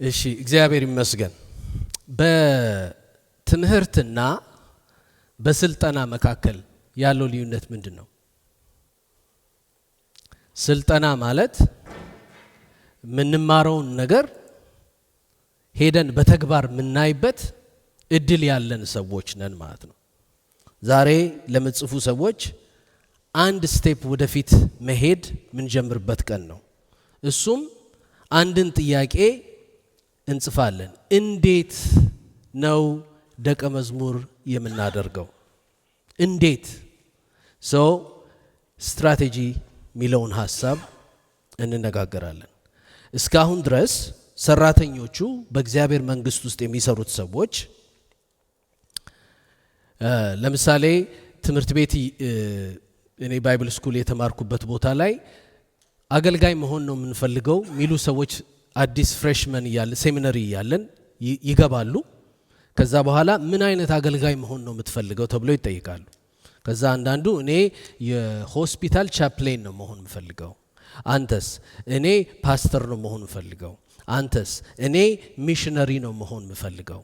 እሺ እግዚአብሔር ይመስገን። በትምህርትና በስልጠና መካከል ያለው ልዩነት ምንድነው? ስልጠና ማለት ምንማረውን ነገር ሄደን በተግባር ምናይበት እድል ያለን ሰዎች ነን ማለት ነው። ዛሬ ለምጽፉ ሰዎች አንድ ስቴፕ ወደፊት መሄድ ምን ጀምርበት ቀን ነው። እሱም አንድን ጥያቄ እንጽፋለን። እንዴት ነው ደቀ መዝሙር የምናደርገው? እንዴት ስትራቴጂ ሚለውን ሐሳብ እንነጋገራለን። እስካሁን ድረስ ሰራተኞቹ በእግዚአብሔር መንግስት ውስጥ የሚሰሩት ሰዎች ለምሳሌ ትምህርት ቤት እኔ ባይብል ስኩል የተማርኩበት ቦታ ላይ አገልጋይ መሆን ነው የምንፈልገው ሚሉ ሰዎች አዲስ ፍሬሽመን ያለ ሴሚናሪ ያለን ይገባሉ። ከዛ በኋላ ምን አይነት አገልጋይ መሆን ነው የምትፈልገው ተብሎ ይጠይቃሉ። ከዛ አንዳንዱ እኔ የሆስፒታል ቻፕሌን ነው መሆን የምፈልገው፣ አንተስ? እኔ ፓስተር ነው መሆን የምፈልገው፣ አንተስ? እኔ ሚሽነሪ ነው መሆን የምፈልገው፣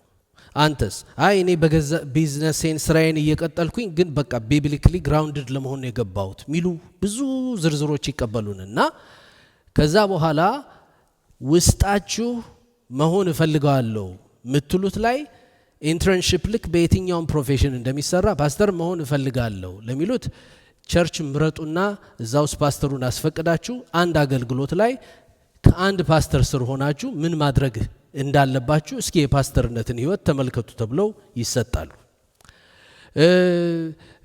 አንተስ? አይ እኔ በገዛ ቢዝነሴን ስራዬን እየቀጠልኩኝ ግን በቃ ቢብሊካሊ ግራውንድድ ለመሆን የገባሁት ሚሉ ብዙ ዝርዝሮች ይቀበሉንና ከዛ በኋላ ውስጣችሁ መሆን እፈልጋለሁ ምትሉት ላይ ኢንተርንሺፕ ልክ በየትኛውም ፕሮፌሽን እንደሚሰራ ፓስተር መሆን እፈልጋለሁ ለሚሉት ቸርች ምረጡና እዛውስ ፓስተሩን አስፈቅዳችሁ አንድ አገልግሎት ላይ ከአንድ ፓስተር ስር ሆናችሁ ምን ማድረግ እንዳለባችሁ እስኪ የፓስተርነትን ህይወት ተመልከቱ ተብለው ይሰጣሉ።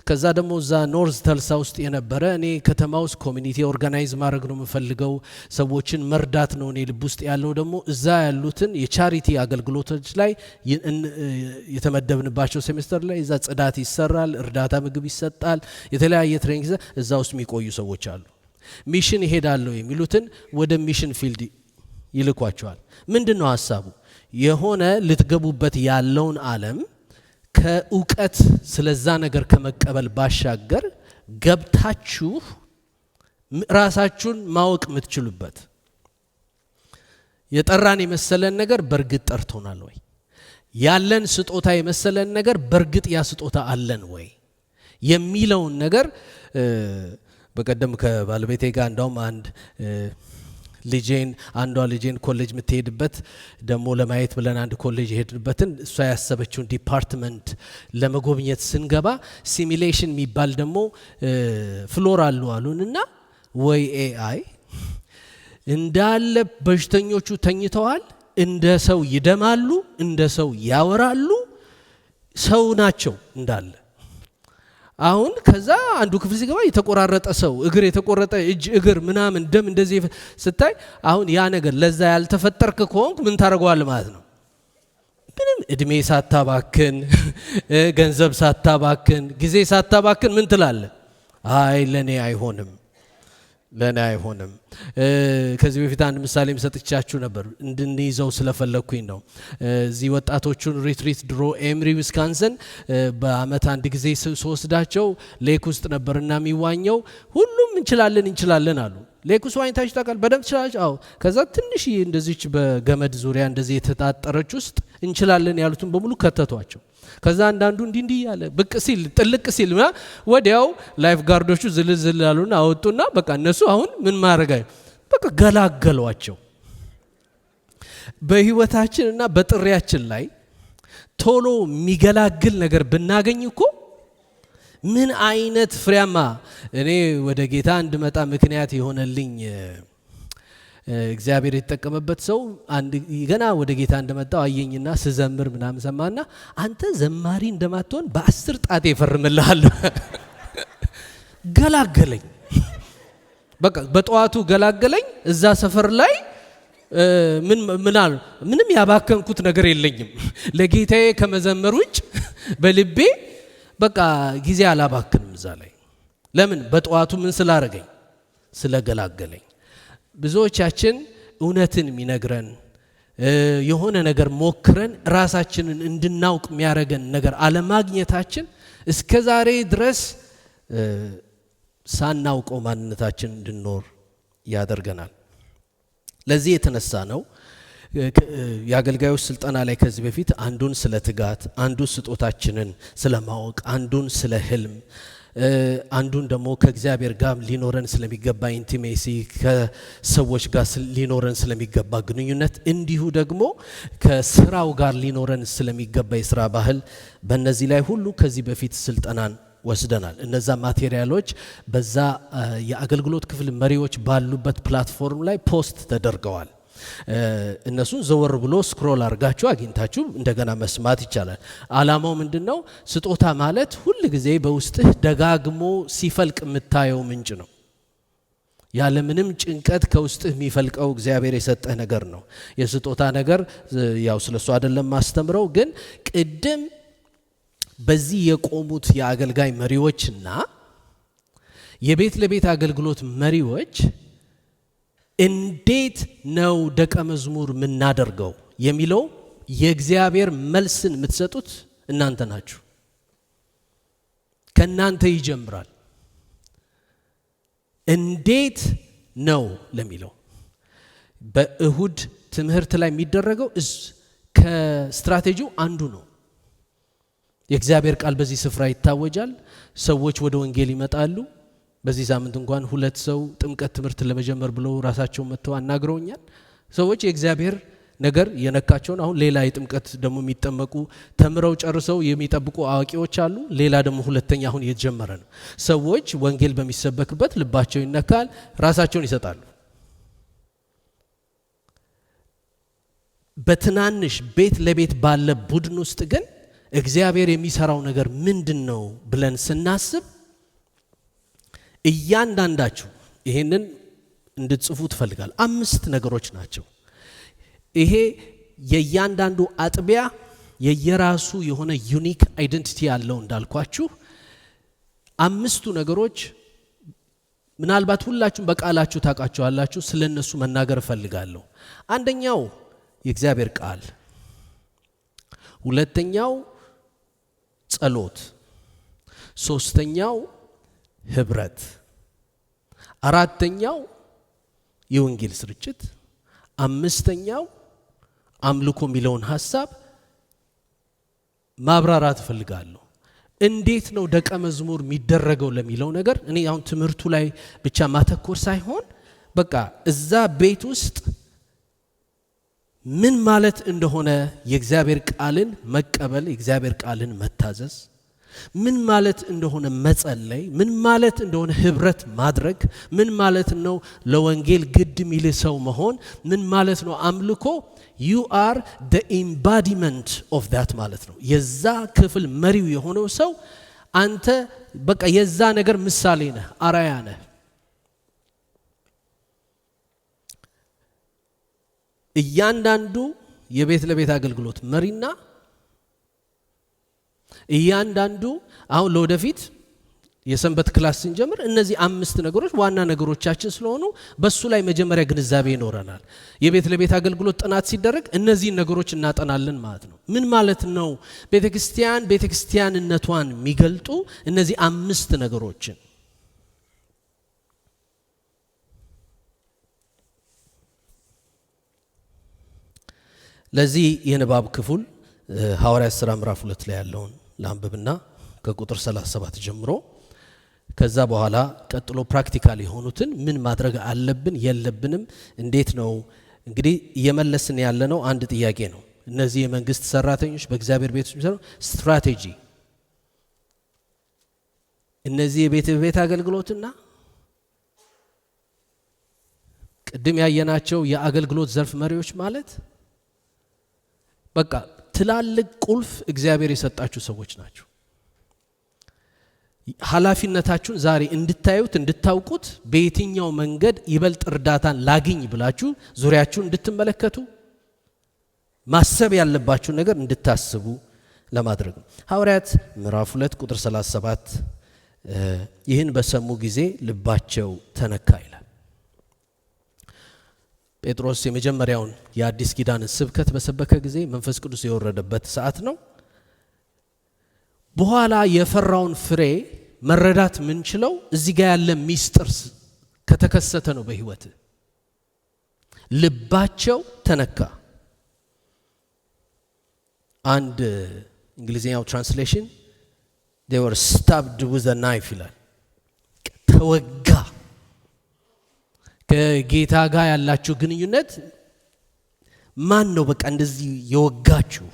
ከዛ ደግሞ እዛ ኖርዝ ተልሳ ውስጥ የነበረ እኔ ከተማ ውስጥ ኮሚኒቲ ኦርጋናይዝ ማድረግ ነው የምፈልገው፣ ሰዎችን መርዳት ነው እኔ ልብ ውስጥ ያለው ደግሞ እዛ ያሉትን የቻሪቲ አገልግሎቶች ላይ የተመደብንባቸው ሴሜስተር ላይ እዛ ጽዳት ይሰራል፣ እርዳታ ምግብ ይሰጣል፣ የተለያየ ትሬኒንግ እዛ ውስጥ የሚቆዩ ሰዎች አሉ። ሚሽን ይሄዳለሁ የሚሉትን ወደ ሚሽን ፊልድ ይልኳቸዋል። ምንድነው ሐሳቡ? የሆነ ልትገቡበት ያለውን ዓለም ከእውቀት ስለዛ ነገር ከመቀበል ባሻገር ገብታችሁ ራሳችሁን ማወቅ የምትችሉበት የጠራን የመሰለን ነገር በርግጥ ጠርቶናል ወይ? ያለን ስጦታ የመሰለን ነገር በርግጥ ያ ስጦታ አለን ወይ የሚለውን ነገር በቀደም ከባለቤቴ ጋር እንዳውም አንዷ ልጄን ኮሌጅ የምትሄድበት ደግሞ ለማየት ብለን አንድ ኮሌጅ የሄድንበትን እሷ ያሰበችውን ዲፓርትመንት ለመጎብኘት ስንገባ ሲሚሌሽን የሚባል ደግሞ ፍሎር አሉንና ወይ ኤአይ እንዳለ በሽተኞቹ ተኝተዋል፣ እንደ ሰው ይደማሉ፣ እንደ ሰው ያወራሉ፣ ሰው ናቸው እንዳለ። አሁን ከዛ አንዱ ክፍል ሲገባ የተቆራረጠ ሰው እግር የተቆረጠ እጅ እግር ምናምን ደም እንደዚህ ስታይ አሁን ያ ነገር ለዛ ያልተፈጠርክ ከሆንክ ምን ታደርገዋለህ ማለት ነው? ምንም እድሜ ሳታባክን ገንዘብ ሳታባክን ጊዜ ሳታባክን ምን ትላለህ? አይ ለኔ አይሆንም። ከዚህ በፊት አንድ ምሳሌ ሰጥቻችሁ ነበር እንድንይዘው ስለፈለኩኝ ነው። እዚህ ወጣቶቹን ሪትሪት ድሮ ኤምሪ ዊስካንሰን በአመት አንድ ጊዜ ስወስዳቸው ሌክ ውስጥ ነበርና የሚዋኘው ሁሉም እንችላለን አሉ። ሌክ ውስጥ ዋኝታችሁ ታውቃል? በደንብ ትችላላችሁ? አዎ። ከዛ ትንሽ እንደዚች በገመድ ዙሪያ እንደዚህ የተጣጠረች ውስጥ እንችላለን ያሉትን በሙሉ ከተቷቸው። ከዛ አንዳንዱ እንዲህ ያለ ብቅ ሲል ጥልቅ ሲል ወዲያው ላይፍ ጋርዶቹ ዝልዝል ያሉና አወጡና በቃ እነሱ አሁን ምን ማድረግ በቃ ገላገሏቸው። በህይወታችንና በጥሪያችን ላይ ቶሎ የሚገላግል ነገር ብናገኝ እኮ ምን አይነት ፍሬያማ። እኔ ወደ ጌታ እንድመጣ ምክንያት የሆነልኝ እግዚአብሔር የተጠቀመበት ሰው ገና ወደ ጌታ እንደመጣው አየኝና ስዘምር ምናምን ሰማና አንተ ዘማሪ እንደማትሆን በ10 ጣቴ እፈርምልሃለሁ። ገላገለኝ። በቃ በጠዋቱ ገላገለኝ። እዛ ሰፈር ላይ ምንም ያባከንኩት ነገር የለኝም። ለጌታዬ ከመዘመር ውጭ በልቤ በቃ ጊዜ አላባክንም እዛ ላይ። ለምን? በጠዋቱ ምን ስላረገኝ? ስለገላገለኝ። ብዙዎቻችን እውነትን የሚነግረን የሆነ ነገር ሞክረን ራሳችንን እንድናውቅ የሚያረገን ነገር አለማግኘታችን እስከ ዛሬ ድረስ ሳናውቀው ማንነታችን እንድንኖር ያደርገናል። ለዚህ የተነሳ ነው የአገልጋዮች ስልጠና ላይ ከዚህ በፊት አንዱን ስለ ትጋት፣ አንዱን ስጦታችንን ስለማወቅ፣ አንዱን ስለ ህልም፣ አንዱን ደግሞ ከእግዚአብሔር ጋር ሊኖረን ስለሚገባ ኢንቲሜሲ፣ ከሰዎች ጋር ሊኖረን ስለሚገባ ግንኙነት፣ እንዲሁ ደግሞ ከስራው ጋር ሊኖረን ስለሚገባ የስራ ባህል፣ በእነዚህ ላይ ሁሉ ከዚህ በፊት ስልጠናን ወስደናል። እነዛ ማቴሪያሎች በዛ የአገልግሎት ክፍል መሪዎች ባሉበት ፕላትፎርም ላይ ፖስት ተደርገዋል። እነሱን ዘወር ብሎ ስክሮል አድርጋችሁ አግኝታችሁ እንደገና መስማት ይቻላል። ዓላማው ምንድነው? ስጦታ ማለት ሁል ጊዜ በውስጥህ ደጋግሞ ሲፈልቅ የምታየው ምንጭ ነው። ያለ ምንም ጭንቀት ከውስጥህ የሚፈልቀው እግዚአብሔር የሰጠህ ነገር ነው። የስጦታ ነገር ያው ስለሱ አይደለም ማስተምረው፣ ግን ቅድም በዚህ የቆሙት የአገልጋይ መሪዎችና የቤት ለቤት አገልግሎት መሪዎች እንዴት ነው ደቀ መዝሙር የምናደርገው የሚለው የእግዚአብሔር መልስን የምትሰጡት እናንተ ናችሁ። ከእናንተ ይጀምራል። እንዴት ነው ለሚለው በእሁድ ትምህርት ላይ የሚደረገው ከስትራቴጂው አንዱ ነው። የእግዚአብሔር ቃል በዚህ ስፍራ ይታወጃል። ሰዎች ወደ ወንጌል ይመጣሉ። በዚህ ሳምንት እንኳን 2 ሰው ጥምቀት ትምህርት ለመጀመር ብለው ራሳቸው መጥተው አናግረውኛል። ሰዎች የእግዚአብሔር ነገር የነካቸውን አሁን ሌላ የጥምቀት ደግሞ የሚጠመቁ ተምረው ጨርሰው የሚጠብቁ አዋቂዎች አሉ። ሌላ ደግሞ ሁለተኛ አሁን እየተጀመረ ነው። ሰዎች ወንጌል በሚሰበክበት ልባቸው ይነካል፣ ራሳቸውን ይሰጣሉ። በትናንሽ ቤት ለቤት ባለ ቡድን ውስጥ ግን እግዚአብሔር የሚሰራው ነገር ምንድነው ብለን ስናስብ እያንዳንዳችሁ ይሄንን እንድትጽፉ ትፈልጋል። 5 ነገሮች ናቸው። ይሄ የእያንዳንዱ አጥቢያ የየራሱ የሆነ ዩኒክ አይደንቲቲ ያለው እንዳልኳችሁ 5ቱ ነገሮች ምናልባት ሁላችሁም በቃላችሁ ታውቃቸዋላችሁ። ስለነሱ መናገር እፈልጋለሁ። አንደኛው የእግዚአብሔር ቃል፣ ሁለተኛው ጸሎት፣ ሶስተኛው ህብረት፣ አራተኛው የወንጌል ስርጭት፣ አምስተኛው አምልኮ የሚለውን ሐሳብ ማብራራት እፈልጋለሁ። እንዴት ነው ደቀ መዝሙር የሚደረገው ለሚለው ነገር እኔ አሁን ትምህርቱ ላይ ብቻ ማተኮር ሳይሆን በቃ እዛ ቤት ውስጥ ምን ማለት እንደሆነ የእግዚአብሔር ቃልን መቀበል፣ የእግዚአብሔር ቃልን መታዘዝ፣ ምን ማለት እንደሆነ መጸለይ፣ ምን ማለት እንደሆነ ህብረት ማድረግ፣ ምን ማለት ነው ለወንጌል ግድ የሚል ሰው መሆን፣ ምን ማለት ነው አምልኮ። you are the embodiment of that ማለት ነው። የዛ ክፍል መሪው የሆነው ሰው አንተ በቃ የዛ ነገር ምሳሌ ነህ፣ አራያ ነህ። እያንዳንዱ የቤት ለቤት አገልግሎት መሪና እያንዳንዱ አሁን ለወደፊት የሰንበት ክላስ ስንጀምር እነዚህ 5 ነገሮች ዋና ነገሮቻችን ስለሆኑ በሱ ላይ መጀመሪያ ግንዛቤ ይኖረናል። የቤት ለቤት አገልግሎት ጥናት ሲደረግ እነዚህ ነገሮች እናጠናለን ማለት ነው። ምን ማለት ነው ቤተክርስቲያንነቷን የሚገልጡ እነዚህ 5 ነገሮችን ለዚህ የንባብ ክፍል ሐዋርያት ሥራ ምዕራፍ 2 ላይ ያለውን ላንብብና ከቁጥር 37 ጀምሮ ከዛ በኋላ ቀጥሎ ፕራክቲካል የሆኑትን ምን ማድረግ አለብን የለብንም እንዴት ነው እንግዲህ እየመለስን ያለነው አንድ ጥያቄ ነው። እነዚህ የመንግስት ሰራተኞች በእግዚአብሔር ቤት የሚሰሩ ስትራቴጂ፣ እነዚህ የቤት አገልግሎትና ቅድም ያየናቸው የአገልግሎት ዘርፍ መሪዎች ማለት በቃ ትላልቅ ቁልፍ እግዚአብሔር የሰጣችሁ ሰዎች ናቸው። ኃላፊነታችሁን ዛሬ እንድታዩት እንድታውቁት በየትኛው መንገድ ይበልጥ እርዳታን ላግኝ ብላችሁ ዙሪያችሁን እንድትመለከቱ ማሰብ ያለባችሁ ነገር እንድታስቡ ለማድረግ ነው። ሐዋርያት ምዕራፍ 2 ቁጥር 37 ይህን በሰሙ ጊዜ ልባቸው ተነካ ይላል። ጴጥሮስ የመጀመሪያውን የአዲስ ኪዳን ስብከት በሰበከ ጊዜ መንፈስ ቅዱስ የወረደበት ሰዓት ነው። በኋላ የፈራውን ፍሬ መረዳት ምንችለው እዚህ ጋር ያለ ሚስጥር ከተከሰተ ነው። በህይወት ልባቸው ተነካ። አንድ እንግሊዝኛው ትራንስሌሽን they were stabbed with a knife ይላል። ተወጋ። ከጌታ ጋር ያላችሁ ግንኙነት ማን ነው በቃ እንደዚህ የወጋችሁ?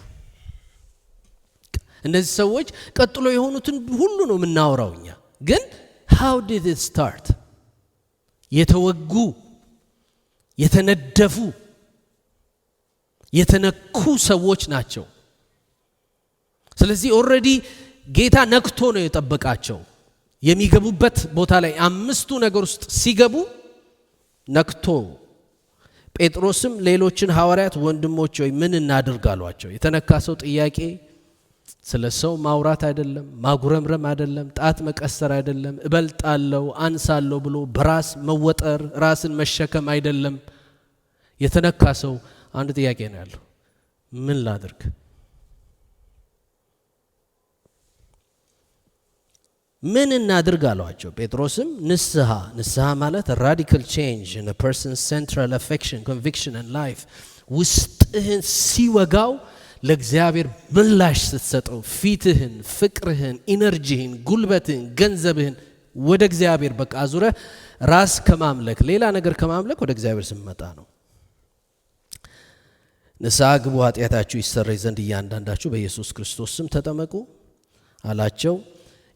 እነዚህ ሰዎች ቀጥሎ የሆኑትን ሁሉ ነው የምናወራው እኛ። ግን how did it start? የተወጉ፣ የተነደፉ፣ የተነኩ ሰዎች ናቸው። ስለዚህ ኦልሬዲ ጌታ ነክቶ ነው የጠበቃቸው። የሚገቡበት ቦታ ላይ 5ቱ ነገር ውስጥ ሲገቡ ነክቶ። ጴጥሮስም ሌሎችን ሐዋርያት ወንድሞች ሆይ ምን እናድርግ አሏቸው። የተነካ ሰው ጥያቄ ስለ ሰው ማውራት አይደለም፣ ማጉረምረም አይደለም፣ ጣት መቀሰር አይደለም፣ እበልጣለሁ አንሳለሁ ብሎ በራስ መወጠር፣ ራስን መሸከም አይደለም። የተነካ ሰው አንድ ጥያቄ ነው ያለው፣ ምን ላድርግ? ምን እናድርግ አሏቸው። ጴጥሮስም ንስሐ ማለት ራዲካል ቼንጅ in a person's central affection, conviction and life ውስጥህን ሲወጋው ለእግዚአብሔር ምላሽ ስትሰጠው ፊትህን፣ ፍቅርህን፣ ኢነርጂህን፣ ጉልበትህን፣ ገንዘብህን ወደ እግዚአብሔር በቃ አዙረህ ራስ ከማምለክ ሌላ ነገር ከማምለክ ወደ እግዚአብሔር ስመጣ ነው። ንስሐ ግቡ ኃጢአታችሁ ይሰረይ ዘንድ እያንዳንዳችሁ በኢየሱስ ክርስቶስ ስም ተጠመቁ አላቸው።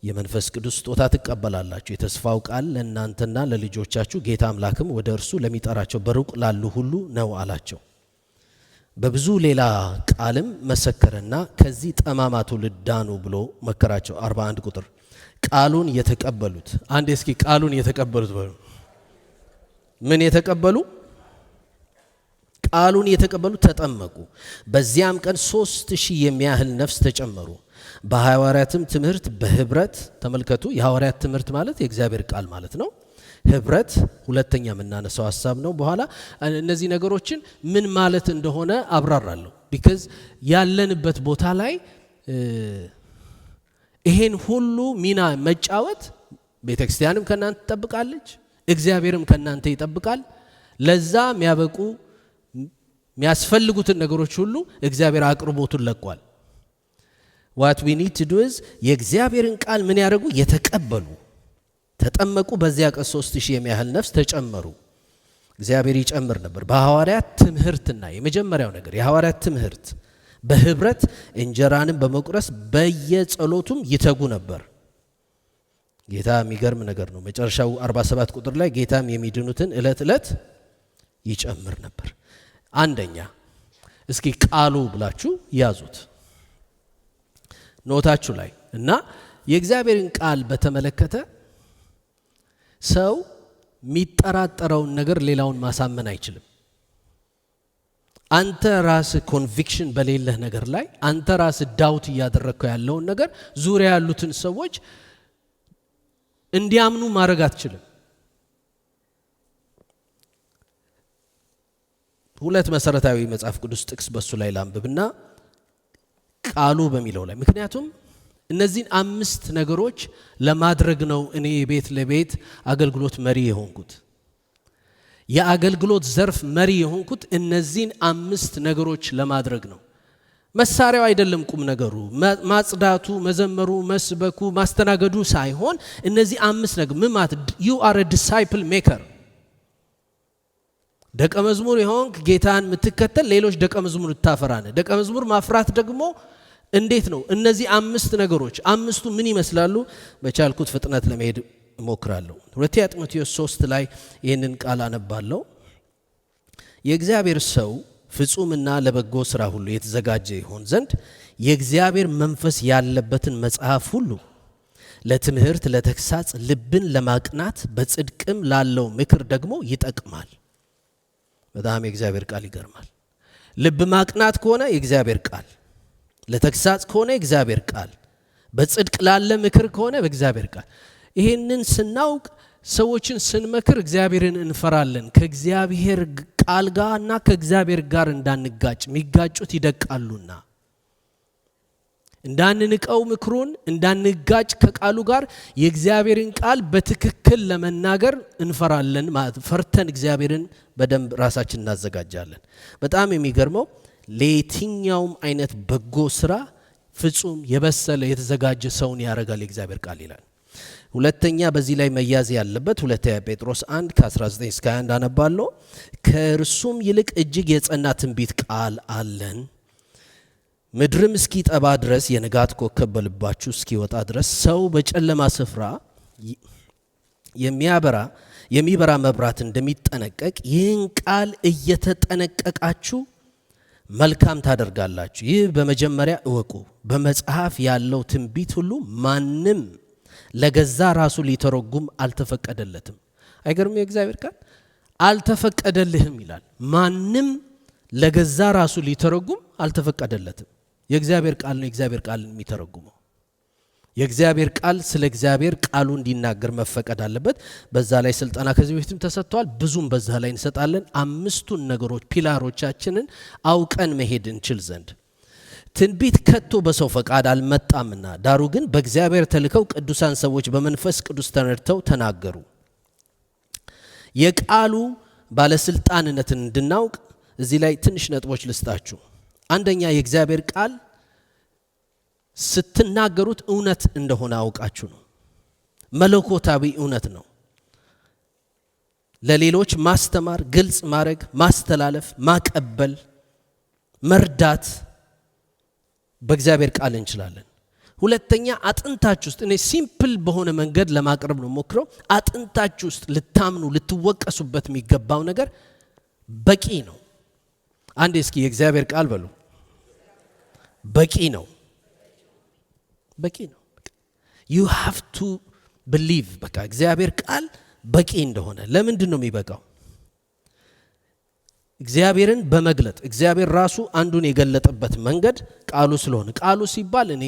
የመንፈስ ቅዱስ ስጦታ ትቀበላላችሁ። የተስፋው ቃል ለእናንተና ለልጆቻችሁ ጌታ አምላክም ወደ እርሱ ለሚጠራቸው በሩቅ ላሉ ሁሉ ነው አላቸው። በብዙ ሌላ ቃልም መሰከረና ከዚህ ጠማማ ትውልድ ዳኑ ብሎ መከራቸው። 41 ቁጥር ቃሉን የተቀበሉት አንድ እስኪ ቃሉን የተቀበሉት በሉ። ምን የተቀበሉ? ቃሉን የተቀበሉ ተጠመቁ። በዚያም ቀን 3000 የሚያህል ነፍስ ተጨመሩ። በሐዋርያትም ትምህርት በህብረት ተመልከቱ። የሐዋርያት ትምህርት ማለት የእግዚአብሔር ቃል ማለት ነው። ህብረት ሁለተኛ የምናነሳው ሐሳብ ነው። በኋላ እነዚህ ነገሮችን ምን ማለት እንደሆነ አብራራለሁ። ቢካዝ ያለንበት ቦታ ላይ ይሄን ሁሉ ሚና መጫወት ቤተክርስቲያንም ከናንተ ትጠብቃለች፣ እግዚአብሔርም ከናንተ ይጠብቃል። ለዛ የሚያበቁ የሚያስፈልጉትን ነገሮች ሁሉ እግዚአብሔር አቅርቦቱን ለቋል። what we need to do is የእግዚአብሔርን ቃል ምን ያደርጉ? የተቀበሉ ተጠመቁ። በዚያ ቀን 3000 የሚያህል ነፍስ ተጨመሩ። እግዚአብሔር ይጨምር ነበር። በሐዋርያት ትምህርትና የመጀመሪያው ነገር የሐዋርያት ትምህርት በህብረት እንጀራንም በመቁረስ በየጸሎቱም ይተጉ ነበር። ጌታ የሚገርም ነገር ነው። መጨረሻው 47 ቁጥር ላይ ጌታም የሚድኑትን ዕለት ይጨምር ነበር። አንደኛ እስኪ ቃሉ ብላችሁ ያዙት ኖታችሁ ላይ እና የእግዚአብሔርን ቃል በተመለከተ ሰው የሚጠራጠረውን ነገር ሌላውን ማሳመን አይችልም። አንተ ራስ ኮንቪክሽን በሌለህ ነገር ላይ አንተ ራስ ዳውት እያደረግከው ያለውን ነገር ዙሪያ ያሉትን ሰዎች እንዲያምኑ ማድረግ አትችልም። ሁለት መሰረታዊ መጽሐፍ ቅዱስ ጥቅስ በሱ ላይ ላንብብና ቃሉ በሚለው ላይ ምክንያቱም እነዚህን 5 ነገሮች ለማድረግ ነው እኔ ቤት ለቤት አገልግሎት መሪ የሆንኩት። የአገልግሎት ዘርፍ መሪ የሆንኩት እነዚህን 5 ነገሮች ለማድረግ ነው። መሳሪያው አይደለም ቁም ነገሩ፣ ማጽዳቱ፣ መዘመሩ፣ መስበኩ፣ ማስተናገዱ ሳይሆን እነዚህ 5 ነገር ምማት you are a disciple maker። ደቀ መዝሙር የሆንክ ጌታን የምትከተል ሌሎች ደቀ መዝሙር ታፈራነ። ደቀ መዝሙር ማፍራት ደግሞ እንዴት ነው? እነዚህ 5 ነገሮች 5ቱ ምን ይመስላሉ? በቻልኩት ፍጥነት ለመሄድ እሞክራለሁ። ሁለተኛ ጢሞቴዎስ 3 ላይ ይህንን ቃል አነባለሁ። የእግዚአብሔር ሰው ፍጹምና ለበጎ ሥራ ሁሉ የተዘጋጀ ይሆን ዘንድ የእግዚአብሔር መንፈስ ያለበትን መጽሐፍ ሁሉ ለትምህርት፣ ለተግሳጽ፣ ልብን ለማቅናት በጽድቅም ላለው ምክር ደግሞ ይጠቅማል። በጣም የእግዚአብሔር ቃል ይገርማል። ልብ ማቅናት ከሆነ የእግዚአብሔር ቃል፣ ለተግሳጽ ከሆነ የእግዚአብሔር ቃል፣ በጽድቅ ላለ ምክር ከሆነ በእግዚአብሔር ቃል። ይሄንን ስናውቅ ሰዎችን ስንመክር እግዚአብሔርን እንፈራለን። ከእግዚአብሔር ቃል ጋርና ከእግዚአብሔር ጋር እንዳንጋጭ፣ የሚጋጩት ይደቃሉና እንዳንንቀው ምክሩን እንዳንጋጭ ከቃሉ ጋር የእግዚአብሔርን ቃል በትክክል ለመናገር እንፈራለን ማለት ፈርተን እግዚአብሔርን በደንብ ራሳችን እናዘጋጃለን። በጣም የሚገርመው ለየትኛውም አይነት በጎ ስራ ፍጹም የበሰለ የተዘጋጀ ሰውን ያረጋል የእግዚአብሔር ቃል ይላል። ሁለተኛ በዚህ ላይ መያዝ ያለበት ሁለተኛ ጴጥሮስ 1 ከ19 እስከ 21 አነባለሁ። ከእርሱም ይልቅ እጅግ የጸና ትንቢት ቃል አለን፣ ምድርም እስኪጠባ ድረስ የንጋት ኮከብ በልባችሁ እስኪወጣ ድረስ ሰው በጨለማ ስፍራ የሚበራ መብራት እንደሚጠነቀቅ ይህን ቃል እየተጠነቀቃችሁ መልካም ታደርጋላችሁ። ይህ በመጀመሪያ እወቁ፣ በመጽሐፍ ያለው ትንቢት ሁሉ ማንም ለገዛ ራሱ ሊተረጉም አልተፈቀደለትም። አይገርም? የእግዚአብሔር ቃል አልተፈቀደልህም ይላል። ማንም ለገዛ ራሱ ሊተረጉም አልተፈቀደለትም። የእግዚአብሔር ቃል ነው የእግዚአብሔር ቃል የሚተረጉመው። የእግዚአብሔር ቃል ስለ እግዚአብሔር ቃሉ እንዲናገር መፈቀድ አለበት። በዛ ላይ ስልጠና ከዚህ በፊትም ተሰጥቷል። ብዙም በዛ ላይ እንሰጣለን። 5ቱን ነገሮች ፒላሮቻችንን አውቀን መሄድ እንችል ዘንድ ትንቢት ከቶ በሰው ፈቃድ አልመጣምና፣ ዳሩ ግን በእግዚአብሔር ተልከው ቅዱሳን ሰዎች በመንፈስ ቅዱስ ተነድተው ተናገሩ። የቃሉ ባለስልጣንነትን እንድናውቅ እዚህ ላይ ትንሽ ነጥቦች ልስጣችሁ። አንደኛ የእግዚአብሔር ቃል ስትናገሩት እውነት እንደሆነ አውቃችሁ ነው። መለኮታዊ እውነት ነው። ለሌሎች ማስተማር፣ ግልጽ ማድረግ፣ ማስተላለፍ፣ ማቀበል፣ መርዳት በእግዚአብሔር ቃል እንችላለን። ሁለተኛ አጥንታችሁ ውስጥ እኔ ሲምፕል በሆነ መንገድ ለማቅረብ ነው ሞክረው። አጥንታችሁ ውስጥ ልታምኑ ልትወቀሱበት የሚገባው ነገር በቂ ነው። አንዴ እስኪ የእግዚአብሔር ቃል በሉ በቂ ነው። በቂ ነው። you have to believe በቃ እግዚአብሔር ቃል በቂ እንደሆነ። ለምንድን ነው የሚበቃው? እግዚአብሔርን በመግለጥ እግዚአብሔር ራሱ አንዱን የገለጠበት መንገድ ቃሉ ስለሆነ፣ ቃሉ ሲባል እኔ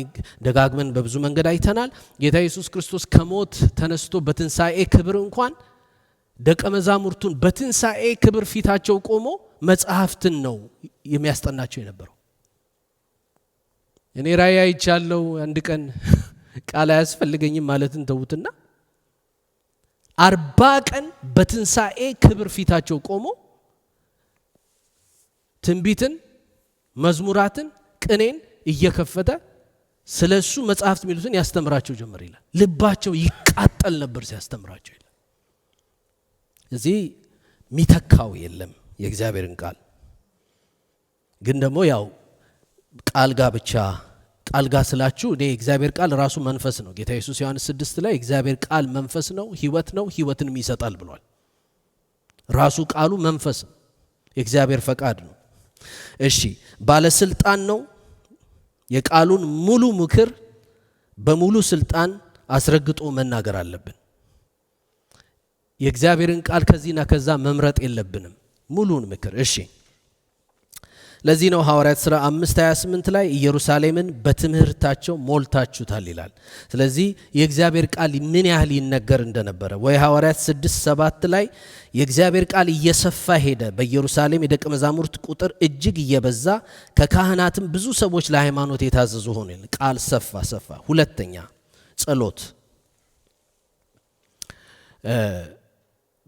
ደጋግመን በብዙ መንገድ አይተናል። ጌታ ኢየሱስ ክርስቶስ ከሞት ተነስቶ በትንሣኤ ክብር እንኳን ደቀ መዛሙርቱን በትንሣኤ ክብር ፊታቸው ቆሞ መጽሐፍትን ነው የሚያስጠናቸው የነበረው። እኔ ራእይ አይቻለሁ አንድ ቀን ቃል አያስፈልገኝም ማለትን ተውትና 40 ቀን በትንሣኤ ክብር ፊታቸው ቆሞ ትንቢትን፣ መዝሙራትን፣ ቅኔን እየከፈተ ስለሱ መጽሐፍት የሚሉትን ያስተምራቸው ጀመር ይላል። ልባቸው ይቃጠል ነበር ሲያስተምራቸው ይላል። እዚህ ሚተካው የለም የእግዚአብሔርን ቃል። ግን ደግሞ ያው ቃል ጋር ብቻ ቃል ጋር ስላችሁ እኔ እግዚአብሔር ቃል ራሱ መንፈስ ነው። ጌታ ኢየሱስ ዮሐንስ 6 ላይ እግዚአብሔር ቃል መንፈስ ነው፣ ሕይወት ነው፣ ሕይወትንም ይሰጣል ብሏል። ራሱ ቃሉ መንፈስ ነው፣ የእግዚአብሔር ፈቃድ ነው። እሺ ባለስልጣን ነው። የቃሉን ሙሉ ምክር በሙሉ ስልጣን አስረግጦ መናገር አለብን። የእግዚአብሔርን ቃል ከዚህና ከዛ መምረጥ የለብንም፣ ሙሉን ምክር። እሺ ለዚህ ነው ሐዋርያት ሥራ 5:28 ላይ ኢየሩሳሌምን በትምህርታቸው ሞልታችሁታል ይላል። ስለዚህ የእግዚአብሔር ቃል ምን ያህል ይነገር እንደነበረ፣ ወይ ሐዋርያት 6:7 ላይ የእግዚአብሔር ቃል እየሰፋ ሄደ፣ በኢየሩሳሌም የደቀ መዛሙርት ቁጥር እጅግ እየበዛ ከካህናትም ብዙ ሰዎች ለሃይማኖት የታዘዙ ሆኑ። ቃል ሰፋ። ሁለተኛ ጸሎት።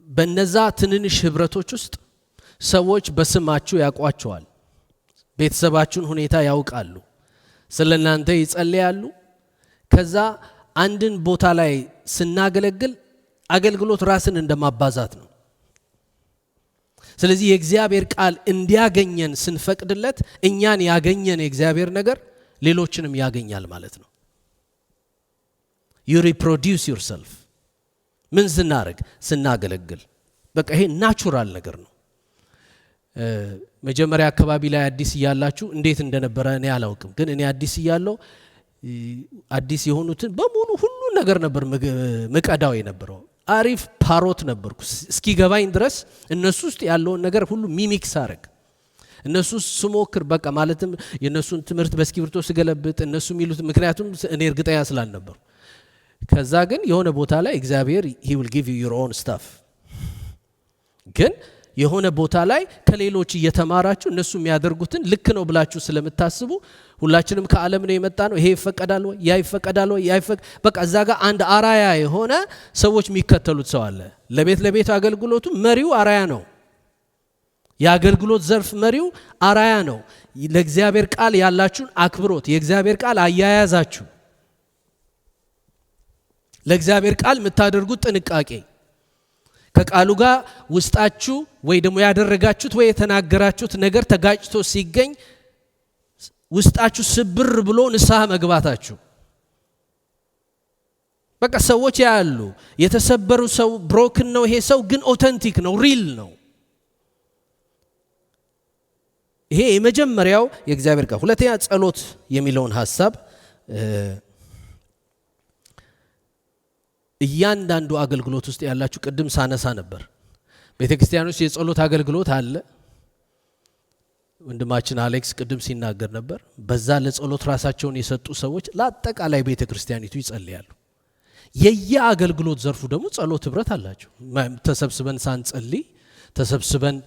በነዛ ትንንሽ ህብረቶች ውስጥ ሰዎች በስማችሁ ያውቋቸዋል። ቤተሰባችሁን ሁኔታ ያውቃሉ፣ ስለናንተ ይጸልያሉ። ከዛ አንድን ቦታ ላይ ስናገለግል አገልግሎት ራስን እንደማባዛት ነው። ስለዚህ የእግዚአብሔር ቃል እንዲያገኘን ስንፈቅድለት እኛን ያገኘን የእግዚአብሔር ነገር ሌሎችንም ያገኛል ማለት ነው። you reproduce yourself ምን ስናረግ? ስናገለግል። በቃ ይሄ ናቹራል ነገር ነው። መጀመሪያ አካባቢ ላይ አዲስ እያላችሁ እንዴት እንደነበረ እኔ አላውቅም፣ ግን እኔ አዲስ እያለሁ አዲስ የሆኑትን በሙሉ ሁሉ ነገር ነበር መቀዳው የነበረው። አሪፍ ፓሮት ነበርኩ እስኪገባኝ ድረስ እነሱ ውስጥ ያለውን ነገር ሁሉ ሚሚክስ አረግ፣ እነሱ ስሞክር በቃ ማለትም የነሱን ትምህርት በእስክሪብቶ ስገለብጥ እነሱ የሚሉት፣ ምክንያቱም እኔ እርግጠኛ ስላልነበሩ። ከዛ ግን የሆነ ቦታ ላይ እግዚአብሔር he will give you your own stuff። ግን የሆነ ቦታ ላይ ከሌሎች እየተማራችሁ እነሱ የሚያደርጉትን ልክ ነው ብላችሁ ስለምታስቡ ሁላችንም ከዓለም ነው የመጣ ነው፣ ይሄ ይፈቀዳል ወይ ያ ይፈቀዳል ወይ ያ በቃ እዛ ጋር አንድ አራያ የሆነ ሰዎች የሚከተሉት ሰው አለ። ለቤት አገልግሎቱ መሪው አራያ ነው። የአገልግሎት ዘርፍ መሪው አራያ ነው። ለእግዚአብሔር ቃል ያላችሁን አክብሮት፣ የእግዚአብሔር ቃል አያያዛችሁ፣ ለእግዚአብሔር ቃል የምታደርጉት ጥንቃቄ፣ ከቃሉ ጋር ውስጣችሁ ወይ ደግሞ ያደረጋችሁት ወይ የተናገራችሁት ነገር ተጋጭቶ ሲገኝ ውስጣችሁ ስብር ብሎ ንስሐ መግባታችሁ። በቃ ሰዎች ያሉ የተሰበሩ ሰው ብሮክን ነው፣ ይሄ ሰው ግን ኦተንቲክ ነው፣ ሪል ነው። ይሄ የመጀመሪያው የእግዚአብሔር ቃል። ሁለተኛ ጸሎት የሚለውን ሐሳብ እያንዳንዱ አገልግሎት ውስጥ ያላችሁ ቅድም ሳነሳ ነበር። ቤተክርስቲያኖች የጸሎት አገልግሎት አለ። ወንድማችን አሌክስ ቅድም ሲናገር ነበር። በዛ ለጸሎት ራሳቸውን የሰጡ ሰዎች ለአጠቃላይ ቤተክርስቲያኒቱ ይጸልያሉ። የየአገልግሎት ዘርፉ ደግሞ ጸሎት ህብረት አላቸው። ተሰብስበን ሳንጸልይ ተሰብስበን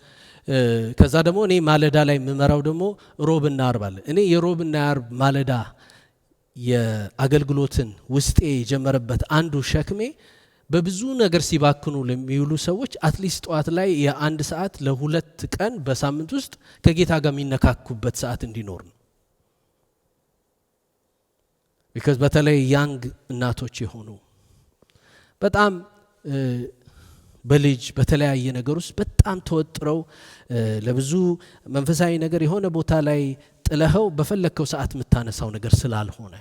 ከዛ ደግሞ እኔ ማለዳ ላይ የምመራው ደግሞ ሮብና አርብ አለ። እኔ የሮብና አርብ ማለዳ የአገልግሎትን ውስጤ የጀመረበት አንዱ ሸክሜ በብዙ ነገር ሲባክኑ ለሚውሉ ሰዎች አትሊስት ጠዋት ላይ የአንድ ሰዓት ለሁለት ቀን በሳምንት ውስጥ ከጌታ ጋር የሚነካኩበት ሰዓት እንዲኖር ነው። ቢካዝ በተለይ ያንግ እናቶች የሆኑ በጣም በልጅ በተለያየ ነገር ውስጥ በጣም ተወጥረው ለብዙ መንፈሳዊ ነገር የሆነ ቦታ ላይ ጥለኸው በፈለከው ሰዓት የምታነሳው ነገር ስላልሆነ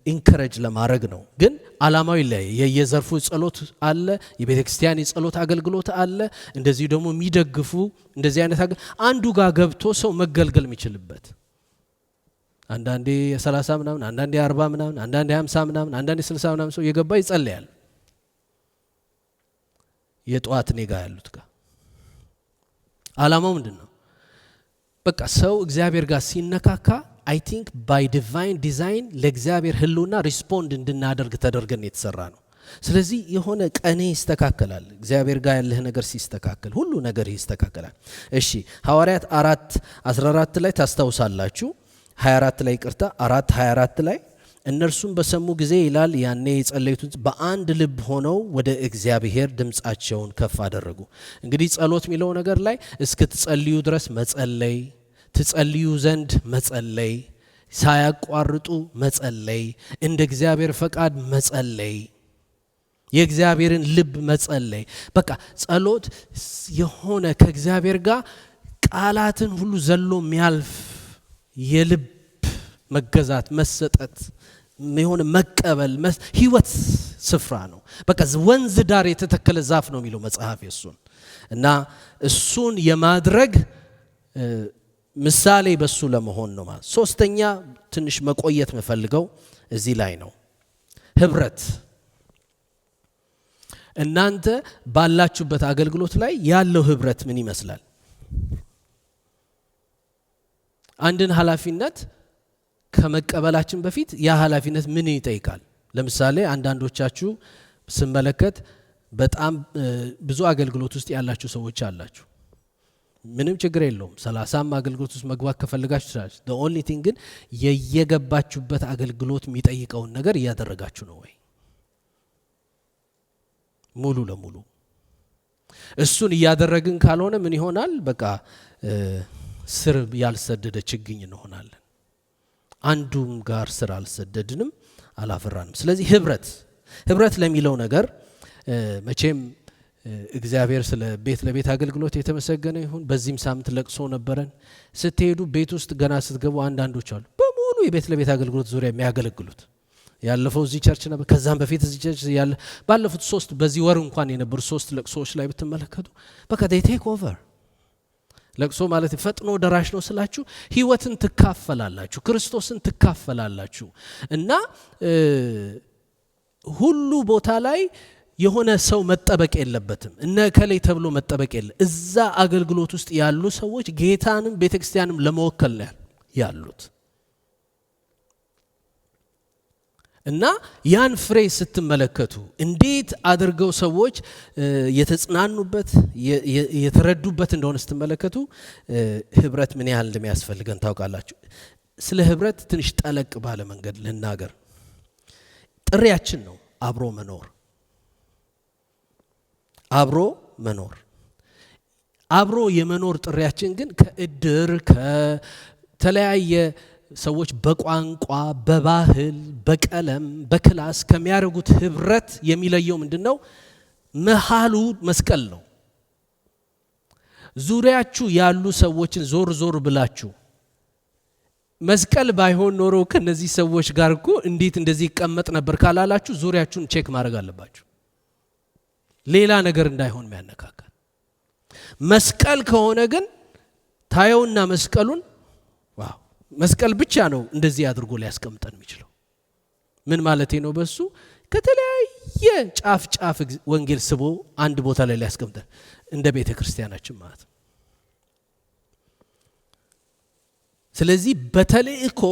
ኢንከሬጅ ለማድረግ ነው። ግን ዓላማው ይለያል። የየዘርፉ ጸሎት አለ፣ የቤተክርስቲያን የጸሎት አገልግሎት አለ። እንደዚህ ደግሞ የሚደግፉ እንደዚህ አይነት አንዱ ጋር ገብቶ ሰው መገልገል የሚችልበት አንዳንዴ 30 ምናምን፣ አንዳንዴ 40 ምናምን፣ አንዳንዴ 50 ምናምን፣ አንዳንዴ 60 ምናምን ሰው የገባ ይጸልያል። የጧት ኔጋ ያሉት ጋር ዓላማው ምንድነው? በቃ ሰው እግዚአብሔር ጋር ሲነካካ አይ ቲንክ ባይ ዲቫይን ዲዛይን ለእግዚአብሔር ህልውና ሪስፖንድ እንድናደርግ ተደርገን የተሰራ ነው። ስለዚህ የሆነ ቀኔ ይስተካከላል። እግዚአብሔር ጋር ያለህ ነገር ሲስተካከል ሁሉ ነገር ይስተካከላል። እሺ ሐዋርያት 4:14 ላይ ታስታውሳላችሁ። 24 ላይ ይቅርታ 4:24 ላይ እነርሱም በሰሙ ጊዜ ይላል ያኔ የጸለዩት በአንድ ልብ ሆነው ወደ እግዚአብሔር ድምፃቸውን ከፍ አደረጉ። እንግዲህ ጸሎት የሚለው ነገር ላይ እስክትጸልዩ ድረስ መጸለይ፣ ትጸልዩ ዘንድ መጸለይ፣ ሳያቋርጡ መጸለይ፣ እንደ እግዚአብሔር ፈቃድ መጸለይ፣ የእግዚአብሔርን ልብ መጸለይ። በቃ ጸሎት የሆነ ከእግዚአብሔር ጋር ቃላትን ሁሉ ዘሎ የሚያልፍ የልብ መገዛት፣ መሰጠት፣ የሆነ መቀበል ህይወት ስፍራ ነው። በቃ ወንዝ ዳር የተተከለ ዛፍ ነው የሚለው መጽሐፍ የሱን እና እሱን የማድረግ ምሳሌ በሱ ለመሆን ነው ማለት። ሶስተኛ ትንሽ መቆየት መፈልገው እዚህ ላይ ነው። ህብረት። እናንተ ባላችሁበት አገልግሎት ላይ ያለው ህብረት ምን ይመስላል? አንድን ኃላፊነት ከመቀበላችን በፊት ያ ኃላፊነት ምን ይጠይቃል? ለምሳሌ አንዳንዶቻችሁ ስመለከት በጣም ብዙ አገልግሎት ውስጥ ያላችሁ ሰዎች አላችሁ። ምንም ችግር የለውም። 30 አገልግሎት ውስጥ መግባት ከፈለጋችሁ ትችላላችሁ። the only thing ግን የየገባችሁበት አገልግሎት የሚጠይቀውን ነገር እያደረጋችሁ ነው ወይ? ሙሉ ለሙሉ እሱን እያደረግን ካልሆነ ምን ይሆናል? በቃ ስር ያልሰደደ ችግኝ እንሆናለን። አንዱም ጋር ስር አልሰደድንም፣ አላፈራንም። ስለዚህ ህብረት ለሚለው ነገር መቼም እግዚአብሔር ስለ ቤት ለቤት አገልግሎት የተመሰገነ ይሁን። በዚህም ሳምንት ለቅሶ ነበረን። ስትሄዱ ቤት ውስጥ ገና ስትገቡ አንዳንዶች አሉ በሙሉ የቤት ለቤት አገልግሎት ዙሪያ የሚያገለግሉት። ያለፈው እዚህ ቸርች ነበር፣ ከዛም በፊት እዚህ ቸርች ያለ ባለፉት 3 በዚህ ወር እንኳን የነበሩ 3 ለቅሶዎች ላይ ብትመለከቱ በቃ they take over። ለቅሶ ማለት ፈጥኖ ደራሽ ነው ስላችሁ ህይወትን ትካፈላላችሁ፣ ክርስቶስን ትካፈላላችሁ እና ሁሉ ቦታ ላይ የሆነ ሰው መጠበቅ የለበትም። እነ ከላይ ተብሎ መጠበቅ የለ። እዛ አገልግሎት ውስጥ ያሉ ሰዎች ጌታንም ቤተክርስቲያንም ለመወከል ያሉት እና ያን ፍሬ ስትመለከቱ እንዴት አድርገው ሰዎች የተጽናኑበት የተረዱበት እንደሆነ ስትመለከቱ ህብረት ምን ያህል እንደሚያስፈልገን ታውቃላችሁ። ስለ ህብረት ትንሽ ጠለቅ ባለ መንገድ ልናገር። ጥሪያችን ነው አብሮ መኖር። አብሮ የመኖር ጥሪያችን ግን ከእድር ከተለያየ ሰዎች በቋንቋ በባህል በቀለም በክላስ ከሚያደርጉት ህብረት የሚለየው ምንድነው? መሃሉ መስቀል ነው። ዙሪያችሁ ያሉ ሰዎችን ዞር ዞር ብላችሁ መስቀል ባይሆን ኖሮ ከነዚህ ሰዎች ጋር እኮ እንዴት እንደዚህ ይቀመጥ ነበር ካላላችሁ ዙሪያችሁን ቼክ ማድረግ አለባችሁ። ሌላ ነገር እንዳይሆን የሚያነካካል። መስቀል ከሆነ ግን ታየውና መስቀሉን ዋው መስቀል ብቻ ነው እንደዚህ አድርጎ ሊያስቀምጠን የሚችለው። ምን ማለቴ ነው? በሱ ከተለያየ ጫፍ ወንጌል ስቦ አንድ ቦታ ላይ ሊያስቀምጠን እንደ ቤተ ክርስቲያናችን ማለት ነው። ስለዚህ በተልእኮ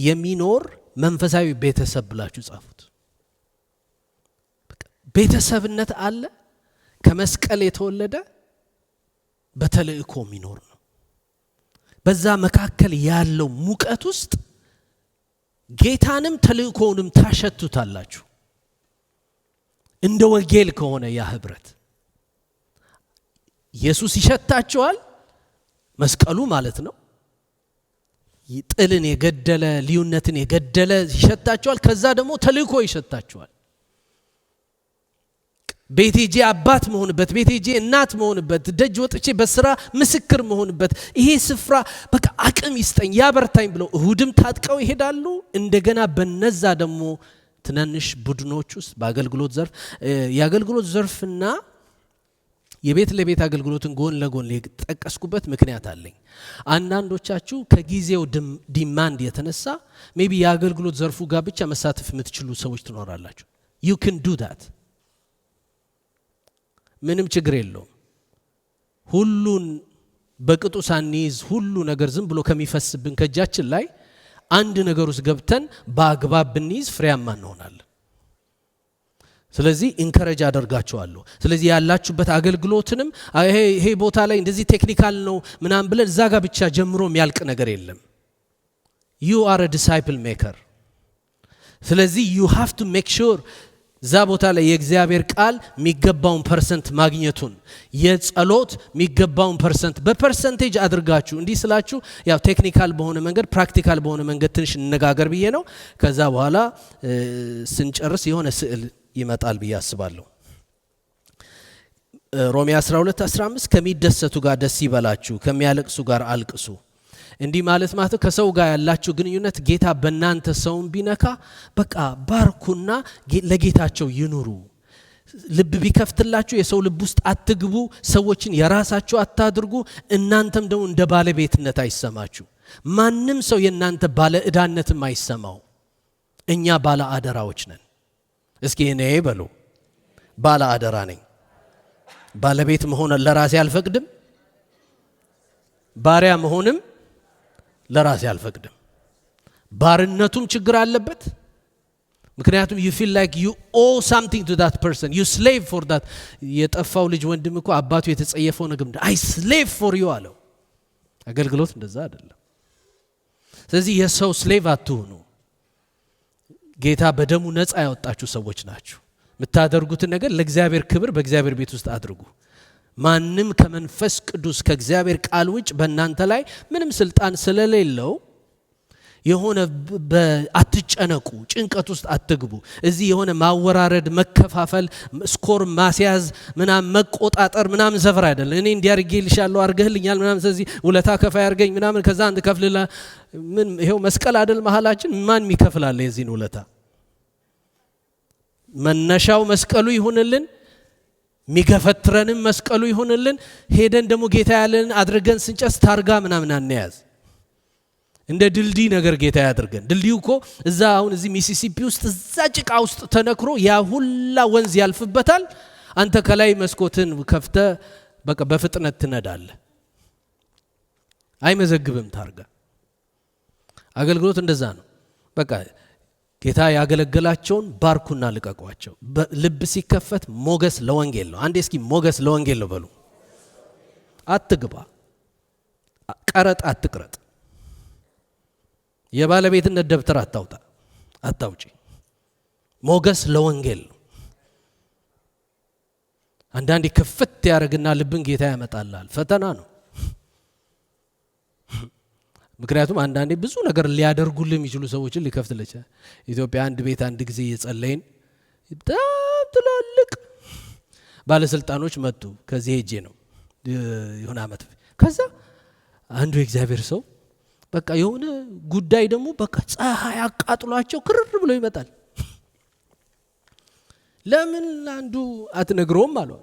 የሚኖር መንፈሳዊ ቤተሰብ ብላችሁ ጻፉት። ቤተሰብነት አለ ከመስቀል የተወለደ በተልእኮ የሚኖር ነው። በዛ መካከል ያለው ሙቀት ውስጥ ጌታንም ተልእኮውንም ታሸቱታላችሁ። እንደ ወንጌል ከሆነ ያ ህብረት ኢየሱስ ይሸታችኋል፣ መስቀሉ ማለት ነው። ጥልን የገደለ ልዩነትን የገደለ ይሸታችኋል። ከዛ ደግሞ ተልእኮ ይሸታችኋል። ቤቴጄ አባት መሆንበት፣ ቤቴጄ እናት መሆንበት፣ ደጅ ወጥቼ በስራ ምስክር መሆንበት፣ ይሄ ስፍራ በቃ አቅም ይስጠኝ ያበርታኝ ብለው እሁድም ታጥቀው ይሄዳሉ። እንደገና በነዛ ደግሞ ትናንሽ ቡድኖች ውስጥ በአገልግሎት ዘርፍ የአገልግሎት ዘርፍና የቤት ለቤት አገልግሎትን ጎን ለጎን ለተጠቀስኩበት ምክንያት አለኝ። አንዳንዶቻችሁ ከጊዜው ዲማንድ የተነሳ ሜቢ የአገልግሎት ዘርፉ ጋር ብቻ መሳተፍ የምትችሉ ሰዎች ትኖራላችሁ። you can do that ምንም ችግር የለውም። ሁሉን በቅጡ ሳንይዝ ሁሉ ነገር ዝም ብሎ ከሚፈስብን ከእጃችን ላይ አንድ ነገር ውስጥ ገብተን በአግባብ ብንይዝ ፍሬያማ እንሆናለን። ስለዚህ ኢንከሬጅ አደርጋችኋለሁ። ስለዚህ ያላችሁበት አገልግሎትንም ይሄ ቦታ ላይ እንደዚህ ቴክኒካል ነው ምናምን ብለን እዛ ጋር ብቻ ጀምሮ የሚያልቅ ነገር የለም። you are a disciple maker። ስለዚህ you have to make sure እዛ ቦታ ላይ የእግዚአብሔር ቃል የሚገባውን ፐርሰንት ማግኘቱን፣ የጸሎት የሚገባውን ፐርሰንት በፐርሰንቴጅ አድርጋችሁ እንዲህ ስላችሁ ያው ቴክኒካል በሆነ መንገድ ፕራክቲካል በሆነ መንገድ ትንሽ እንነጋገር ብዬ ነው። ከዛ በኋላ ስንጨርስ የሆነ ስዕል ይመጣል ብዬ አስባለሁ። ሮሜ 12:15 ከሚደሰቱ ጋር ደስ ይበላችሁ፣ ከሚያለቅሱ ጋር አልቅሱ። እንዲህ ማለት ከሰው ጋር ያላችሁ ግንኙነት ጌታ በእናንተ ሰውን ቢነካ በቃ ባርኩና ለጌታቸው ይኑሩ። ልብ ቢከፍትላችሁ የሰው ልብ ውስጥ አትግቡ፣ ሰዎችን የራሳችሁ አታድርጉ። እናንተም ደግሞ እንደ ባለቤትነት አይሰማችሁ። ማንም ሰው የእናንተ ባለ ዕዳነትም አይሰማው። እኛ ባለ አደራዎች ነን። እስኪ እኔ በሉ ባለ አደራ ነኝ። ባለቤት መሆን ለራሴ አልፈቅድም፣ ባሪያ መሆንም ለራሴ አልፈቅድም። ባርነቱም ችግር አለበት። ምክንያቱም you feel like you owe something to that person, you slave for that። የጠፋው ልጅ ወንድም እኮ አባቱ የተጸየፈው ነገር I slave for you አለው። አገልግሎት እንደዛ አይደለም። ስለዚህ የሰው ስሌቭ አትሁኑ። ጌታ በደሙ ነፃ ያወጣችሁ ሰዎች ናችሁ። የምታደርጉትን ነገር ለእግዚአብሔር ክብር በእግዚአብሔር ቤት ውስጥ አድርጉ። ማንም ከመንፈስ ቅዱስ ከእግዚአብሔር ቃል ውጭ በእናንተ ላይ ምንም ስልጣን ስለሌለው የሆነ አትጨነቁ፣ ጭንቀት ውስጥ አትግቡ። እዚህ የሆነ ማወራረድ፣ መከፋፈል፣ ስኮር ማስያዝ ምናምን መቆጣጠር ምናምን ሰፈር አይደለም። እኔ እንዲያርግልሻለሁ አርገህልኛል ምናምን ስለዚህ ውለታ ከፋይ አርገኝ ምናምን ከዛ አንድ ከፍልላ ምን ይሄው መስቀል አይደል መሐላችን ማን የሚከፍላል የዚህን ውለታ? መነሻው መስቀሉ ይሁንልን፣ ሚገፈትረንም መስቀሉ ይሁንልን። ሄደን ደግሞ ጌታ ያለን አድርገን ስንጨስ ታርጋ ምናምን አንያዝ። እንደ ድልድይ ነገር ጌታ ያድርገን። ድልድዩ እኮ እዛ አሁን እዚህ ሚሲሲፒ ውስጥ እዛ ጭቃ ውስጥ ተነክሮ ያ ሁላ ወንዝ ያልፍበታል። አንተ ከላይ መስኮትን ከፍተ በቃ በፍጥነት ትነዳለህ። አይመዘግብም ታርጋ። አገልግሎት እንደዛ ነው። በቃ ጌታ ያገለገላቸውን ባርኩና ልቀቋቸው። ልብ ሲከፈት ሞገስ ለወንጌል ነው። አንዴ እስኪ ሞገስ ለወንጌል ነው በሉ። አትግባ፣ ቀረጥ አትቅረጥ፣ የባለቤትነት ደብተር አታውጪ። ሞገስ ለወንጌል ነው። አንዳንዴ ከፍት ያደርግና ልብን ጌታ ያመጣላል። ፈተና ነው። ምክንያቱም አንዳንዴ ብዙ ነገር ሊያደርጉልህ የሚችሉ ሰዎችን ሊከፍትልህ ይችላል። ኢትዮጵያ አንድ ቤት አንድ ጊዜ እየጸለይን በጣም ትላልቅ ባለስልጣኖች መጡ። ከዚህ ሄጄ ነው የሆነ አመት። ከዛ አንዱ የእግዚአብሔር ሰው በቃ የሆነ ጉዳይ ደግሞ በቃ ፀሐይ አቃጥሏቸው ክርር ብሎ ይመጣል። ለምን አንዱ አትነግሮም አለው።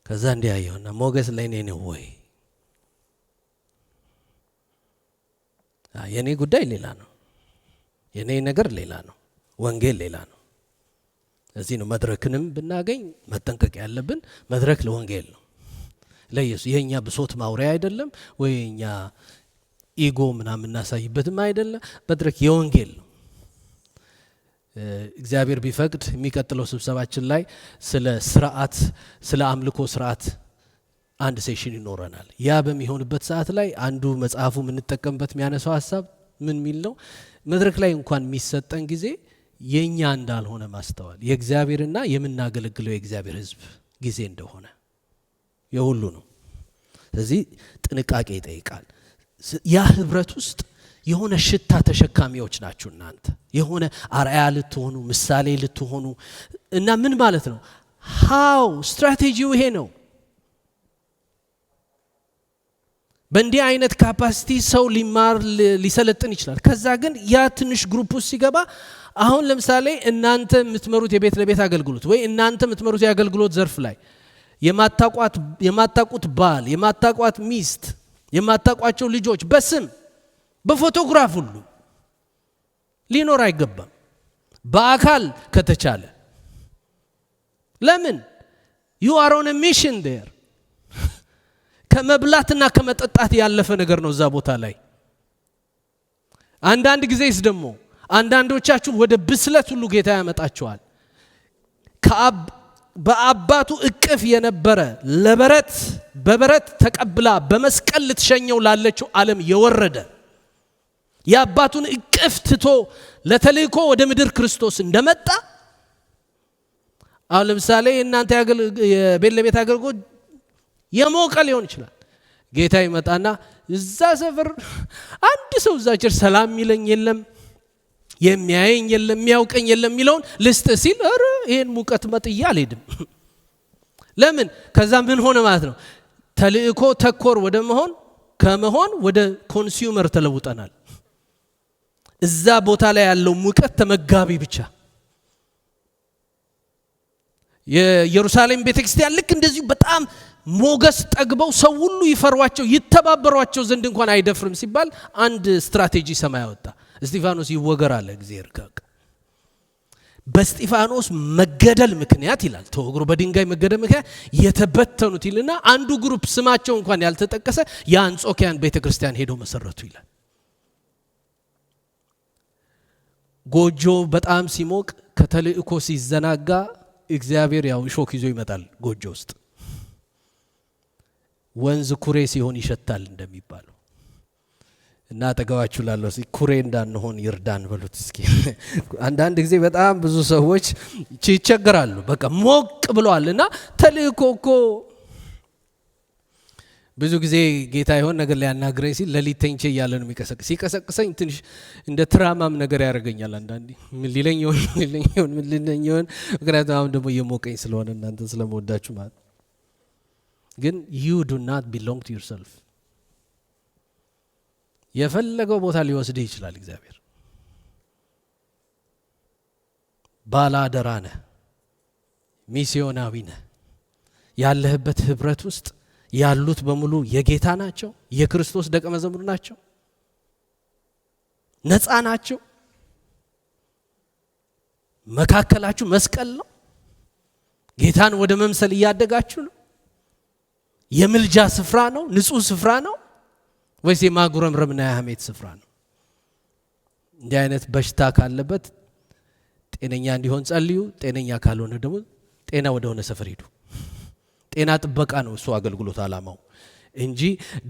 ከዛ እንዲህ አየውና ሞገስ ላይ ነው ወይ የኔ ጉዳይ ሌላ ነው፣ የኔ ነገር ሌላ ነው፣ ወንጌል ሌላ ነው። እዚህ ነው መድረክንም ብናገኝ መጠንቀቅ ያለብን። መድረክ ለወንጌል ነው፣ ለኢየሱስ። የኛ ብሶት ማውሪያ አይደለም፣ ወይ የኛ ኢጎ ምናምን እናሳይበትም አይደለም። መድረክ የወንጌል ነው። እግዚአብሔር ቢፈቅድ የሚቀጥለው ስብሰባችን ላይ ስለ ስርዓት፣ ስለ አምልኮ ስርዓት አንድ ሴሽን ይኖረናል። ያ በሚሆንበት ሰዓት ላይ አንዱ መጽሐፉ የምንጠቀምበት የሚያነሳው ሐሳብ ምን ሚል ነው? መድረክ ላይ እንኳን የሚሰጠን ጊዜ የኛ እንዳልሆነ ማስተዋል፣ የእግዚአብሔርና የምናገለግለው የእግዚአብሔር ሕዝብ ጊዜ እንደሆነ የሁሉ ነው። ስለዚህ ጥንቃቄ ይጠይቃል። ያ ህብረት ውስጥ የሆነ ሽታ ተሸካሚዎች ናችሁ እናንተ። የሆነ አርአያ ልትሆኑ፣ ምሳሌ ልትሆኑ እና ምን ማለት ነው? ሃው ስትራቴጂው ይሄ ነው። በእንዲህ አይነት ካፓሲቲ ሰው ሊማር ሊሰለጥን ይችላል። ከዛ ግን ያ ትንሽ ግሩፕ ውስጥ ሲገባ አሁን ለምሳሌ እናንተ የምትመሩት የቤት ለቤት አገልግሎት ወይ እናንተ የምትመሩት የአገልግሎት ዘርፍ ላይ የማታውቁት ባል፣ የማታውቋት ሚስት፣ የማታውቋቸው ልጆች በስም በፎቶግራፍ ሁሉ ሊኖር አይገባም። በአካል ከተቻለ ለምን you are on a mission there። ከመብላትና ከመጠጣት ያለፈ ነገር ነው እዛ ቦታ ላይ። አንዳንድ ጊዜስ ደግሞ አንዳንዶቻችሁ ወደ ብስለት ሁሉ ጌታ ያመጣቸዋል። በአባቱ እቅፍ የነበረ ለበረት በበረት ተቀብላ በመስቀል ልትሸኘው ላለችው ዓለም የወረደ የአባቱን እቅፍ ትቶ ለተልእኮ ወደ ምድር ክርስቶስ እንደመጣ አሁን ለምሳሌ እናንተ የቤት ለቤት አገልግሎት የሞቀ ሊሆን ይችላል። ጌታ ይመጣና እዛ ሰፈር አንድ ሰው እዛ ቸር ሰላም ይለኝ የለም፣ የሚያየኝ የለም፣ የሚያውቀኝ የለም የሚለውን ልስጥ ሲል አረ ይሄን ሙቀት መጥያ አልሄድም። ለምን? ከዛ ምን ሆነ ማለት ነው? ተልእኮ ተኮር ወደ መሆን ከመሆን ወደ ኮንሱመር ተለውጠናል። እዛ ቦታ ላይ ያለው ሙቀት ተመጋቢ ብቻ። የኢየሩሳሌም ቤተክርስቲያን ልክ እንደዚህ በጣም ሞገስ ጠግበው ሰው ሁሉ ይፈሯቸው ይተባበሯቸው ዘንድ እንኳን አይደፍርም ሲባል አንድ ስትራቴጂ ሰማይ ወጣ። እስጢፋኖስ ይወገር አለ እግዚአብሔር። በእስጢፋኖስ መገደል ምክንያት ይላል ተወግሮ በድንጋይ መገደል ምክንያት የተበተኑት ይልና አንዱ ግሩፕ ስማቸው እንኳን ያልተጠቀሰ የአንጾኪያን ቤተክርስቲያን ሄደው መሰረቱ ይላል። ጎጆ በጣም ሲሞቅ ከተልእኮ ሲዘናጋ እግዚአብሔር ያው ሾክ ይዞ ይመጣል ጎጆ ውስጥ። ወንዝ ኩሬ ሲሆን ይሸታል እንደሚባለው እና አጠገባችሁ ላለው ኩሬ እንዳንሆን ይርዳን በሉት እስኪ። አንዳንድ ጊዜ በጣም ብዙ ሰዎች ይቸገራሉ። በቃ ሞቅ ብለዋልና ተልእኮ እኮ ብዙ ጊዜ ጌታ ይሆን ነገር ሊያናግረኝ ሲል ለሊት ተኝቼ እያለ ነው ሲቀሰቅሰኝ ትንሽ እንደ ትራማም ነገር ያደርገኛል። አንዳንዴ ምን ሊለኝ ይሆን ምክንያቱም አሁን ደግሞ እየሞቀኝ ስለሆነ እናንተ ስለምወዳችሁ ማለት ግን you do not belong to yourself። የፈለገው ቦታ ሊወስድህ ይችላል እግዚአብሔር። ባላደራ ነህ፣ ሚስዮናዊ ነህ። ያለህበት ህብረት ውስጥ ያሉት በሙሉ የጌታ ናቸው፣ የክርስቶስ ደቀ መዛሙርት ናቸው፣ ነፃ ናቸው። መካከላችሁ መስቀል ነው። ጌታን ወደ መምሰል እያደጋችሁ ነው። የምልጃ ስፍራ ነው፣ ንጹህ ስፍራ ነው ወይስ የማጉረምረምና የሐሜት ስፍራ ነው? እንዲህ አይነት በሽታ ካለበት ጤነኛ እንዲሆን ጸልዩ። ጤነኛ ካልሆነ ደግሞ ጤና ወደ ሆነ ሰፈር ሂዱ። ጤና ጥበቃ ነው እሱ አገልግሎት አላማው እንጂ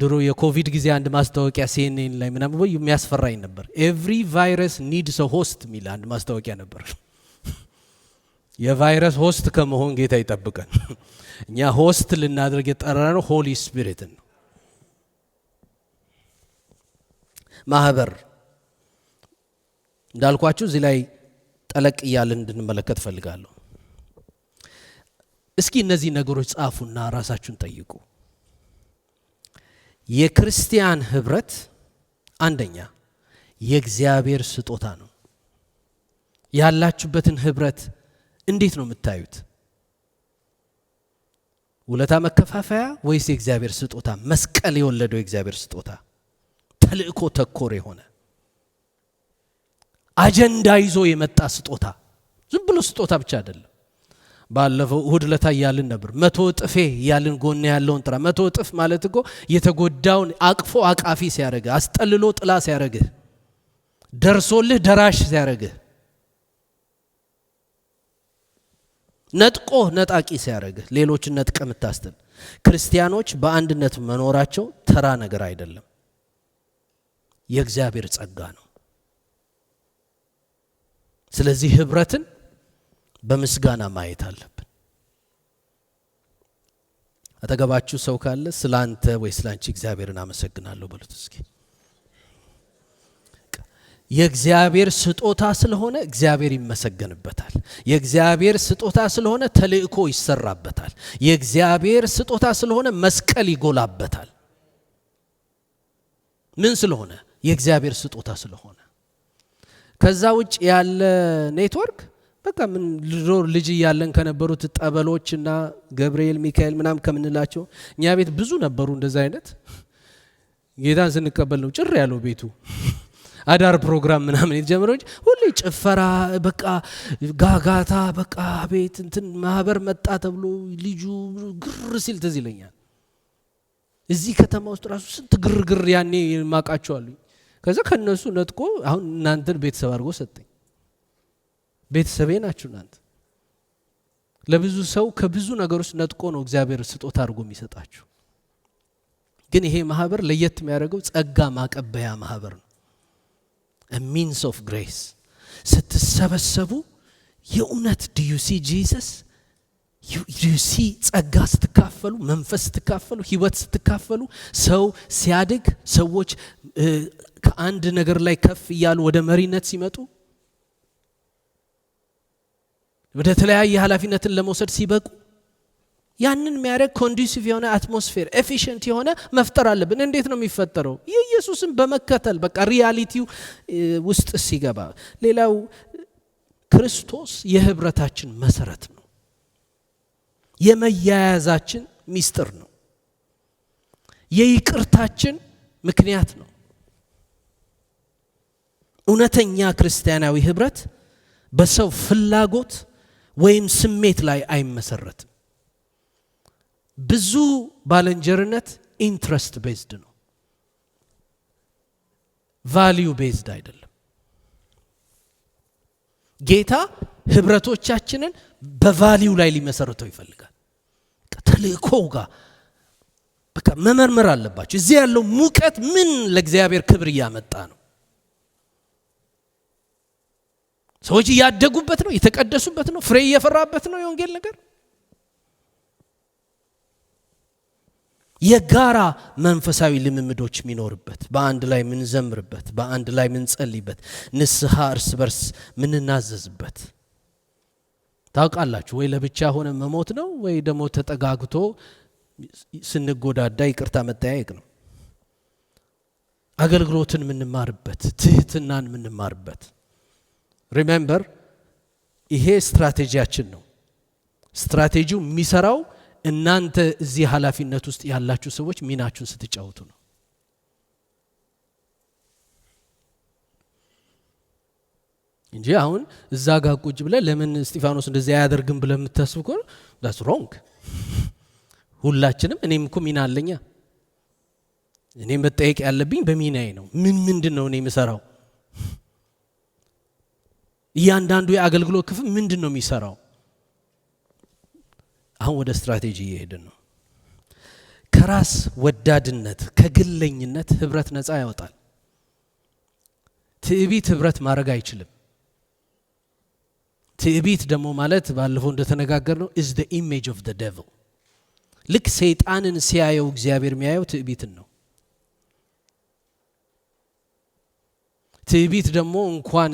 ድሮ የኮቪድ ጊዜ አንድ ማስታወቂያ CNN ላይ ምናምን የሚያስፈራኝ ነበር። ኤቭሪ ቫይረስ ኒድስ አ ሆስት የሚል አንድ ማስታወቂያ ነበር። የቫይረስ ሆስት ከመሆን ጌታ ይጠብቀን። እኛ ሆስት ልናደርግ የጠራነው ሆሊ ስፒሪትን ነው። ማህበር እንዳልኳችሁ እዚህ ላይ ጠለቅ እያልን እንድንመለከት ፈልጋለሁ። እስኪ እነዚህ ነገሮች ጻፉና ራሳችሁን ጠይቁ። የክርስቲያን ህብረት አንደኛ የእግዚአብሔር ስጦታ ነው። ያላችሁበትን ህብረት እንዴት ነው የምታዩት? ውለታ መከፋፈያ ወይስ የእግዚአብሔር ስጦታ? መስቀል የወለደው የእግዚአብሔር ስጦታ፣ ተልእኮ ተኮር የሆነ አጀንዳ ይዞ የመጣ ስጦታ። ዝም ብሎ ስጦታ ብቻ አይደለም። ባለፈው እሁድ ለታ ያልን ነበር 100 እጥፍ ያልን ጎን ያለውን ጥራ። 100 እጥፍ ማለት እኮ የተጎዳውን አቅፎ አቃፊ ሲያረግ፣ አስጠልሎ ጥላ ሲያረግ፣ ደርሶልህ ደራሽ ሲያረግ፣ ነጥቆ ነጣቂ ሲያረግ፣ ሌሎችን ነጥቀ ምታስተል። ክርስቲያኖች በአንድነት መኖራቸው ተራ ነገር አይደለም፣ የእግዚአብሔር ጸጋ ነው። ስለዚህ ህብረትን በምስጋና ማየት አለብን። አጠገባችሁ ሰው ካለ ስላንተ ወይ ስላንቺ እግዚአብሔርን አመሰግናለሁ በሉት እስኪ። የእግዚአብሔር ስጦታ ስለሆነ እግዚአብሔር ይመሰገንበታል። የእግዚአብሔር ስጦታ ስለሆነ ተልእኮ ይሰራበታል። የእግዚአብሔር ስጦታ ስለሆነ መስቀል ይጎላበታል። ምን ስለሆነ? የእግዚአብሔር ስጦታ ስለሆነ። ከዛ ውጭ ያለ ኔትወርክ በቃ ምን ልጅ ያለን ከነበሩት ጠበሎችና ገብርኤል ሚካኤል ምናም ከምንላቸው እኛ ቤት ብዙ ነበሩ። እንደዛ አይነት ጌታን ስንቀበል ነው ጭር ያለው ቤቱ። አዳር ፕሮግራም ምናምን የተጀመረው ሁሉ ጭፈራ፣ በቃ ጋጋታ፣ በቃ ቤት እንትን ማህበር መጣ ተብሎ ልጁ ግር ሲል ትዝ ይለኛል። እዚህ ከተማ ውስጥ ራሱ ስንት ግርግር ያኔ ማቃቸዋለሁ። ከዛ ከነሱ ነጥቆ አሁን እናንተን ቤተሰብ አድርጎ ሰጠኝ። ቤተሰቤ ናችሁ እናንተ። ለብዙ ሰው ከብዙ ነገሮች ነጥቆ ነው እግዚአብሔር ስጦታ አድርጎ የሚሰጣችሁ። ግን ይሄ ማህበር ለየት የሚያደርገው ጸጋ ማቀበያ ማህበር ነው። a means of grace። ስትሰበሰቡ የእውነት do you see Jesus? do you see ጸጋ ስትካፈሉ፣ መንፈስ ስትካፈሉ፣ ህይወት ስትካፈሉ፣ ሰው ሲያድግ፣ ሰዎች ከአንድ ነገር ላይ ከፍ እያሉ ወደ መሪነት ሲመጡ፣ ወደ ተለያየ ኃላፊነትን ለመውሰድ ሲበቁ፣ ያንን የሚያደርግ ኮንዱሲቭ የሆነ አትሞስፌር፣ ኤፊሽንት የሆነ መፍጠር አለብን። እንዴት ነው የሚፈጠረው? ኢየሱስን በመከተል በቃ ሪያሊቲው ውስጥ ሲገባ። ሌላው ክርስቶስ የህብረታችን መሰረት ነው። የመያያዛችን ሚስጥር ነው። የይቅርታችን ምክንያት ነው። እውነተኛ ክርስቲያናዊ ህብረት በሰው ፍላጎት ወይም ስሜት ላይ አይመሰረትም። ብዙ ባለንጀርነት ኢንትረስት ቤዝድ ነው፣ ቫልዩ ቤዝድ አይደለም። ጌታ ህብረቶቻችንን በቫልዩ ላይ ሊመሰረተው ይፈልጋል። ተልእኮው ጋር በቃ መመርመር አለባቸው። እዚህ ያለው ሙቀት ምን ለእግዚአብሔር ክብር እያመጣ ነው? ሰዎች እያደጉበት ነው፣ የተቀደሱበት ነው፣ ፍሬ እየፈራበት ነው የወንጌል ነገር። የጋራ መንፈሳዊ ልምምዶች የሚኖርበት፣ በአንድ ላይ ምንዘምርበት፣ በአንድ ላይ ምንጸልይበት፣ ንስሐ እርስ በርስ ምንናዘዝበት። ታውቃላችሁ ወይ ለብቻ ሆነ መሞት ነው ወይ ደግሞ ተጠጋግቶ ስንጎዳዳ ይቅርታ መጠያየቅ ነው። አገልግሎትን ምንማርበት፣ ትህትናን ምንማርበት። ሪሜምበር ይሄ ስትራቴጂያችን ነው። ስትራቴጂው የሚሰራው እናንተ እዚህ ኃላፊነት ውስጥ ያላችሁ ሰዎች ሚናችሁን ስትጫወቱ ነው። እንጂ አሁን እዛ ጋር ቁጭ ብለ ለምን እስጢፋኖስ እንደዚህ ያደርግም ብለ የምታስቡ ከሆነ that's wrong። ሁላችንም እኔም እኮ ሚና አለኛ። እኔም መጠየቅ ያለብኝ በሚናዬ ነው። ምንድነው እኔ የምሰራው? እያንዳንዱ የአገልግሎት ክፍል ምንድነው የሚሰራው? አሁን ወደ ስትራቴጂ እየሄድን ነው። ከራስ ወዳድነት ከግለኝነት ህብረት ነፃ ያወጣል። ትዕቢት ህብረት ማድረግ አይችልም። ትዕቢት ደግሞ ማለት ባለፈው እንደተነጋገርነው is the image of the devil። ልክ ሰይጣንን ሲያየው እግዚአብሔር የሚያየው ትዕቢትን ነው። ትዕቢት ደግሞ እንኳን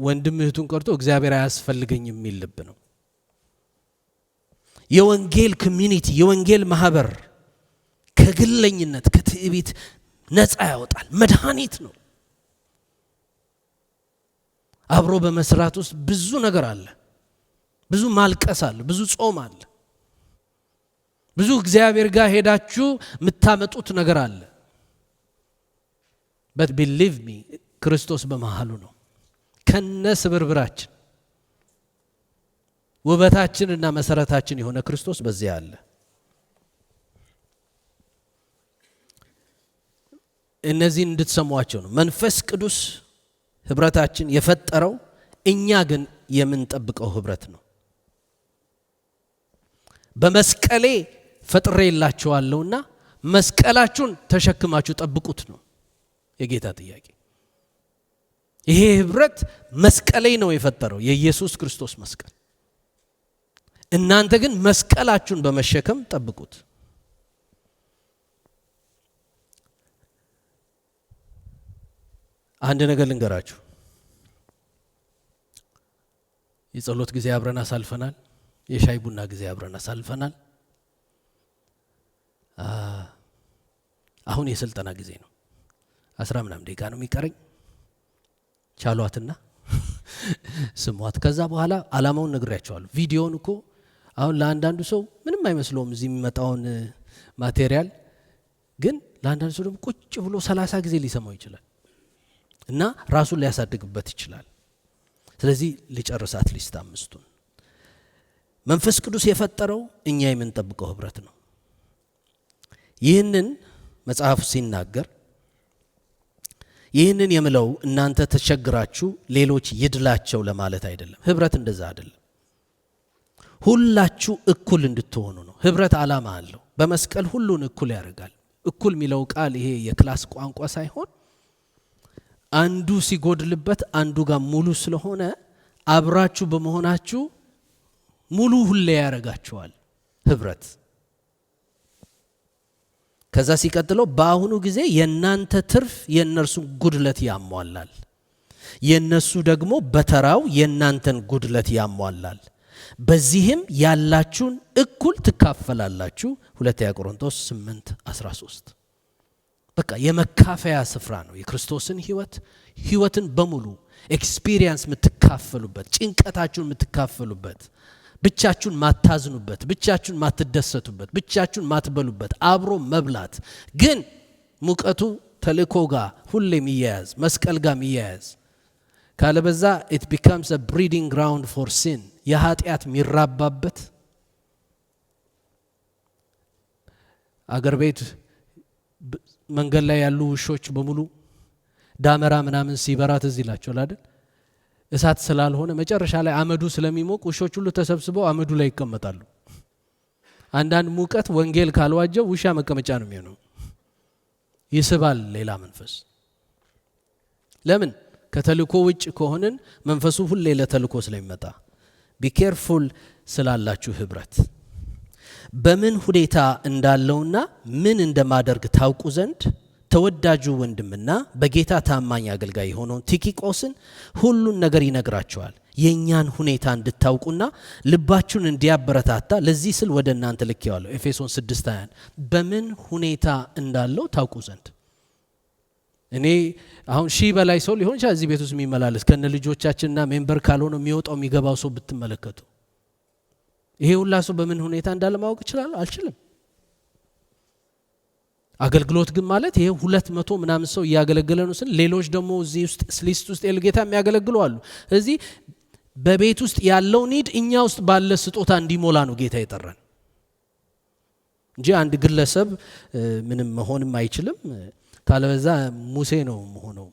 ወንድም እህቱን ቀርቶ እግዚአብሔር አያስፈልገኝም የሚል ልብ ነው። የወንጌል ኮሚኒቲ የወንጌል ማህበር ከግለኝነት ከትዕቢት ነፃ ያወጣል። መድኃኒት ነው። አብሮ በመስራት ውስጥ ብዙ ነገር አለ። ብዙ ማልቀስ አለ። ብዙ ጾም አለ። ብዙ እግዚአብሔር ጋር ሄዳችሁ የምታመጡት ነገር አለ። but believe me ክርስቶስ በመሃሉ ነው። ከነስብርብራችን ውበታችንና መሰረታችን የሆነ ክርስቶስ በዚያ አለ። እነዚህን እንድትሰሟቸው ነው። መንፈስ ቅዱስ ህብረታችን የፈጠረው እኛ ግን የምንጠብቀው ህብረት ነው። በመስቀሌ ፈጥሬላችኋለሁና መስቀላችሁን ተሸክማችሁ ጠብቁት ነው የጌታ ጥያቄ። ይሄ ህብረት መስቀሌ ነው የፈጠረው የኢየሱስ ክርስቶስ መስቀል። እናንተ ግን መስቀላችሁን በመሸከም ጠብቁት። አንድ ነገር ልንገራችሁ። የጸሎት ጊዜ አብረን አሳልፈናል። የሻይ ቡና ጊዜ አብረን አሳልፈናል። አሁን የስልጠና ጊዜ ነው። 10 ምናምን ደቂቃ ነው የሚቀረኝ። ቻሏትና ስሟት። ከዛ በኋላ አላማውን ነግሬያቸዋለሁ። ቪዲዮውን እኮ አሁን ለአንዳንዱ ሰው ምንም አይመስለውም እዚህ የሚመጣውን ማቴሪያል፣ ግን ለአንዳንዱ ሰው ደግሞ ቁጭ ብሎ 30 ጊዜ ሊሰማው ይችላል እና ራሱን ሊያሳድግበት ይችላል። ስለዚህ ሊጨርሳት ሊስት 5ቱን መንፈስ ቅዱስ የፈጠረው እኛ የምንጠብቀው ህብረት ነው። ይህንን መጽሐፉ ሲናገር ይህንን የምለው እናንተ ተቸግራችሁ ሌሎች ይድላቸው ለማለት አይደለም። ህብረት እንደዛ አይደለም። ሁላችሁ እኩል እንድትሆኑ ነው። ህብረት ዓላማ አለው። በመስቀል ሁሉን እኩል ያደርጋል። እኩል የሚለው ቃል ይሄ የክላስ ቋንቋ ሳይሆን አንዱ ሲጎድልበት አንዱ ጋር ሙሉ ስለሆነ አብራችሁ በመሆናችሁ ሙሉ ሁሌ ያደርጋችኋል ህብረት። ከዛ ሲቀጥለው በአሁኑ ጊዜ የናንተ ትርፍ የነርሱን ጉድለት ያሟላል፣ የነሱ ደግሞ በተራው የናንተን ጉድለት ያሟላል። በዚህም ያላችሁን እኩል ትካፈላላችሁ። 2 ቆሮንቶስ 8:13 በቃ የመካፈያ ስፍራ ነው። የክርስቶስን ህይወትን በሙሉ ኤክስፒሪየንስ የምትካፈሉበት፣ ጭንቀታችሁን የምትካፈሉበት፣ ብቻችሁን ማታዝኑበት፣ ብቻችሁን ማትደሰቱበት፣ ብቻችሁን ማትበሉበት፣ አብሮ መብላት ግን ሙቀቱ ተልእኮ ጋር ሁሌም ይያያዝ፣ መስቀል ጋር ይያያዝ። ካለበዛ it becomes a breeding ground for sin የኃጢአት የሚራባበት። አገር ቤት መንገድ ላይ ያሉ ውሾች በሙሉ ዳመራ ምናምን ሲበራት እዚህ ይላቸዋል አይደል? እሳት ስላልሆነ መጨረሻ ላይ አመዱ ስለሚሞቅ ውሾች ሁሉ ተሰብስበው አመዱ ላይ ይቀመጣሉ። አንዳንድ ሙቀት ወንጌል ካልዋጀው ውሻ መቀመጫ ነው የሚሆነው። ይስባል ሌላ መንፈስ። ለምን? ከተልእኮ ውጭ ከሆነን መንፈሱ ሁሌ ለተልእኮ ስለሚመጣ ቢ ኬርፉል ስላላችሁ ህብረት። በምን ሁኔታ እንዳለውና ምን እንደማደርግ ታውቁ ዘንድ ተወዳጁ ወንድምና በጌታ ታማኝ አገልጋይ የሆነውን ቲኪቆስን ሁሉን ነገር ይነግራቸዋል። የኛን ሁኔታ እንድታውቁና ልባችሁን እንዲያበረታታ ለዚህ ስል ወደ እናንተ ልኬዋለሁ። ኤፌሶን 6:20 በምን ሁኔታ እንዳለው ታውቁ ዘንድ። እኔ አሁን 1000 በላይ ሰው ሊሆን ይችላል እዚህ ቤት ውስጥ የሚመላለስ ከነ ልጆቻችንና ሜምበር ካልሆነ የሚወጣው የሚገባው ሰው ብትመለከቱ ይሄ ሁላ ሰው በምን ሁኔታ እንዳለ ማወቅ ይችላል? አልችልም። አገልግሎት ግን ማለት ይሄ 200 ምናምን ሰው እያገለገለ ነው ስል ሌሎች ደግሞ እዚህ ውስጥ ሊስት ውስጥ የጌታ የሚያገለግሉ አሉ። እዚህ በቤት ውስጥ ያለው ኒድ እኛ ውስጥ ባለ ስጦታ እንዲሞላ ነው ጌታ የጠራን እንጂ አንድ ግለሰብ ምንም መሆንም አይችልም። ካለበዛ ሙሴ ነው ሆነው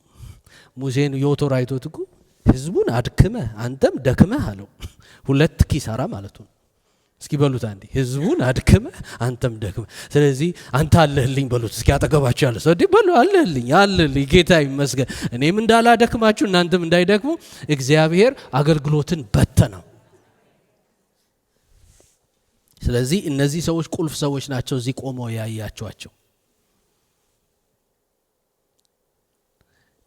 ሙሴን ዮቶር አይቶት እኮ ህዝቡን አድክመህ አንተም ደክመህ አለው። 2 ኪሳራ ማለት ነው። እስኪ በሉት አንዴ ህዝቡን አድክመህ አንተም ደክመህ። ስለዚህ አንተ አለህልኝ በሉት እስኪ አጠገባችሁ ያለ ሰው በሉ አለህልኝ ጌታ ይመስገን። እኔም እንዳላደክማችሁ እናንተም እንዳይደክሙ እግዚአብሔር አገልግሎትን በተነው። ስለዚህ እነዚህ ሰዎች ቁልፍ ሰዎች ናቸው እዚህ ቆመው ያያቸዋቸው።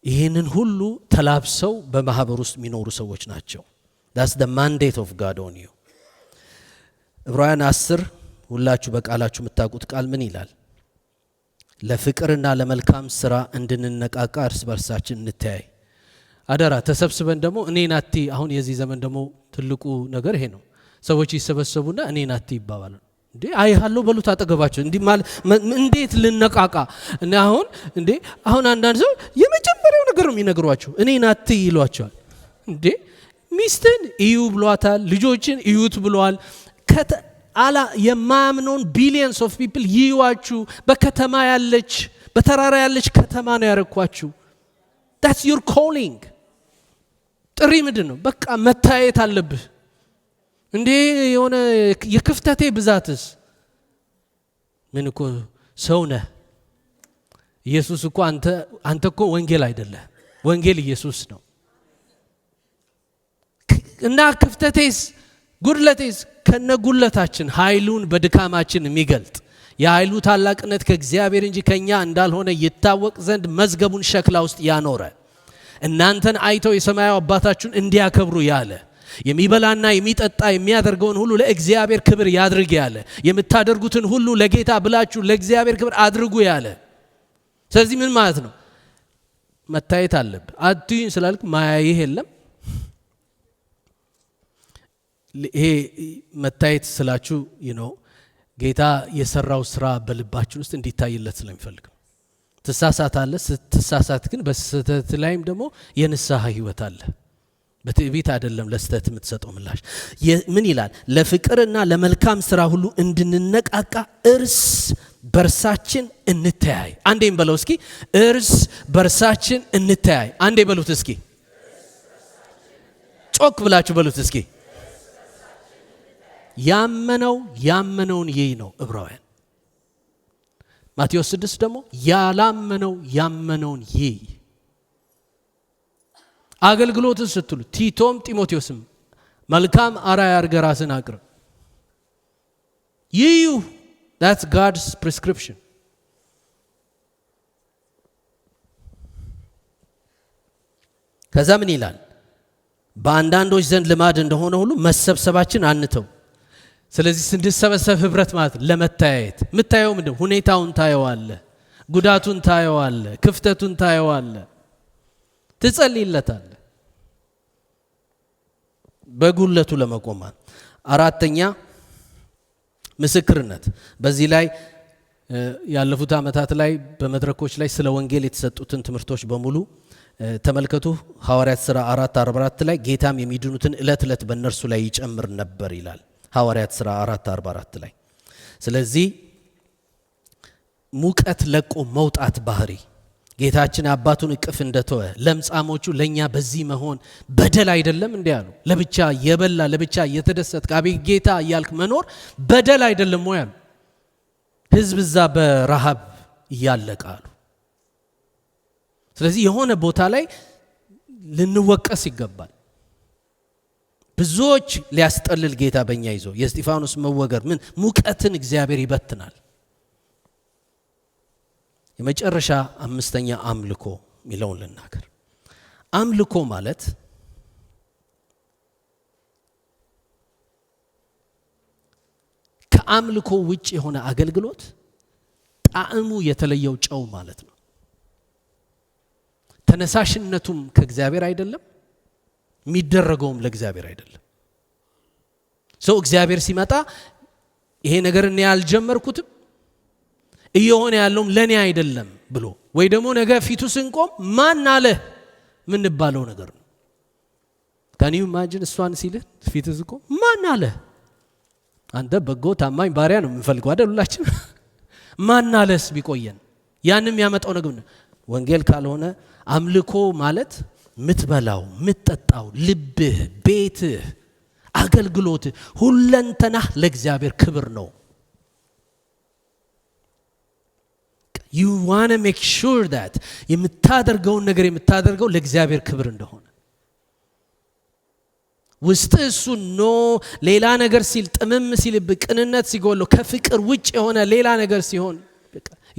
ይህንን ሁሉ ተላብሰው በማህበር ውስጥ የሚኖሩ ሰዎች ናቸው። that's the mandate of God on you። ዕብራውያን 10 ሁላችሁ በቃላችሁ የምታውቁት ቃል ምን ይላል? ለፍቅርና ለመልካም ስራ እንድንነቃቃ እርስ በርሳችን እንተያይ። አደራ ተሰብስበን ደግሞ እኔ ናቲ። አሁን የዚህ ዘመን ደግሞ ትልቁ ነገር ይሄ ነው። ሰዎች ይሰበሰቡና እኔ ናቲ ይባባሉ። እንዴ አይሃለሁ በሉት አጠገባቸው። እንዴ ማለት እንዴት ልነቃቃ? እና አሁን አንዳንድ ሰው የመጀመሪያው ነገር ነው የሚነግሯቸው እኔ ናቲ ይሏቸዋል። እንዴ ሚስትን እዩ ብሏታል፣ ልጆችን እዩት ብሏል። አላ የማያምነውን ቢሊየንስ ኦፍ ፒፕል ይዩዋችሁ። በከተማ ያለች በተራራ ያለች ከተማ ነው ያረኳችሁ። that's your calling። ጥሪ ምንድን ነው? በቃ መታየት አለብህ። እንዴ የሆነ የክፍተቴ ብዛትስ ምን እኮ ሰው ነህ። ኢየሱስ እኮ አንተ እኮ ወንጌል አይደለም፣ ወንጌል ኢየሱስ ነው። እና ክፍተቴስ ጉድለቴስ ከነጉድለታችን ኃይሉን በድካማችን የሚገልጥ የኃይሉ ታላቅነት ከእግዚአብሔር እንጂ ከኛ እንዳልሆነ ይታወቅ ዘንድ መዝገቡን ሸክላ ውስጥ ያኖረ እናንተን አይተው የሰማያዊ አባታችሁን እንዲያከብሩ ያለ የሚበላና የሚጠጣ የሚያደርገውን ሁሉ ለእግዚአብሔር ክብር ያድርግ ያለ የምታደርጉትን ሁሉ ለጌታ ብላችሁ ለእግዚአብሔር ክብር አድርጉ ያለ። ስለዚህ ምን ማለት ነው? መታየት አለብህ። አትዩኝ ስላልክ ማያይህ የለም። ይሄ መታየት ስላችሁ ጌታ የሰራው ስራ በልባችሁ ውስጥ እንዲታይለት ስለሚፈልግ ትሳሳታለህ። ስትሳሳት ግን በስህተት ላይም ደግሞ የንስሐ ህይወት አለ። በትዕቢት አይደለም ለስህተት የምትሰጠው ምላሽ። ምን ይላል? ለፍቅርና ለመልካም ስራ ሁሉ እንድንነቃቃ እርስ በርሳችን እንተያይ። አንዴም በለው እስኪ እርስ በርሳችን እንተያይ። አንዴ በሉት እስኪ ጮክ ብላችሁ በሉት እስኪ። ያመነውን ይህ ነው ዕብራውያን። ማቴዎስ 6 ደግሞ ያላመነው ያመነውን ይህ። አገልግሎትን ስትሉ ቲቶም ጢሞቴዎስም መልካም አርአያ አድርገህ ራስን አቅርብ። ይዩ that's God's prescription። ከዛ ምን ይላል? በአንዳንዶች ዘንድ ልማድ እንደሆነ ሁሉ መሰብሰባችን አንተው። ስለዚህ ስንሰበሰብ ህብረት ማለት ለመታየት። የምታየው ምንድነው? ሁኔታውን ታየዋለህ፣ ጉዳቱን ታየዋለህ፣ ክፍተቱን ታየዋለህ፣ ትጸልይለታለህ በጉለቱ ለመቆም። አራተኛ ምስክርነት። በዚህ ላይ ያለፉት ዓመታት ላይ በመድረኮች ላይ ስለ ወንጌል የተሰጡትን ትምህርቶች በሙሉ ተመልከቱ። ሐዋርያት ሥራ 4:44 ላይ ጌታም የሚድኑትን ዕለት በእነርሱ ላይ ይጨምር ነበር ይላል። ሐዋርያት ሥራ 4:44 ላይ። ስለዚህ ሙቀት ለቆ መውጣት ባህሪ ጌታችን አባቱን እቅፍ እንደተወ ለምጻሞቹ ለኛ በዚህ መሆን በደል አይደለም እንዴ ያሉ። ለብቻ የበላ ለብቻ የተደሰተ አቤት ጌታ እያልክ መኖር በደል አይደለም ወይ ያሉ። ህዝብ እዛ በረሃብ እያለቃሉ። ስለዚህ የሆነ ቦታ ላይ ልንወቀስ ይገባል። ብዙዎች ሊያስጠልል ጌታ በእኛ ይዞ የእስጢፋኖስ መወገር ምን ሙቀትን እግዚአብሔር ይበትናል። የመጨረሻ አምስተኛ አምልኮ ሚለውን ልናገር። አምልኮ ማለት ከአምልኮ ውጭ የሆነ አገልግሎት ጣዕሙ የተለየው ጨው ማለት ነው። ተነሳሽነቱም ከእግዚአብሔር አይደለም፣ የሚደረገውም ለእግዚአብሔር አይደለም። ሰው እግዚአብሔር ሲመጣ ይሄ ነገር እኔ ያልጀመርኩትም እየሆነ ያለውም ለኔ አይደለም ብሎ ወይ ደግሞ ነገ ፊቱ ስንቆም ማን አለ ምን ባለው ነገር ነው። ካኒው ኢማጂን እሷን ሲልህ ፊቱ ስንቆም ማን አለ? አንተ በጎ ታማኝ ባሪያ ነው የምንፈልገው አይደል? ሁላችን ማን አለስ ቢቆየን ያንም ያመጣው ነገር ነው። ወንጌል ካልሆነ አምልኮ ማለት ምትበላው ምትጠጣው ልብህ፣ ቤትህ፣ አገልግሎት ሁለንተናህ ለእግዚአብሔር ክብር ነው። You want to make sure that የምታደርገውን ነገር የምታደርገው ለእግዚአብሔር ክብር እንደሆነ። ውስጥ እሱ ኖ ሌላ ነገር ሲል ጥምም ሲልብ ቅንነት ሲጎለው ከፍቅር ውጭ የሆነ ሌላ ነገር ሲሆን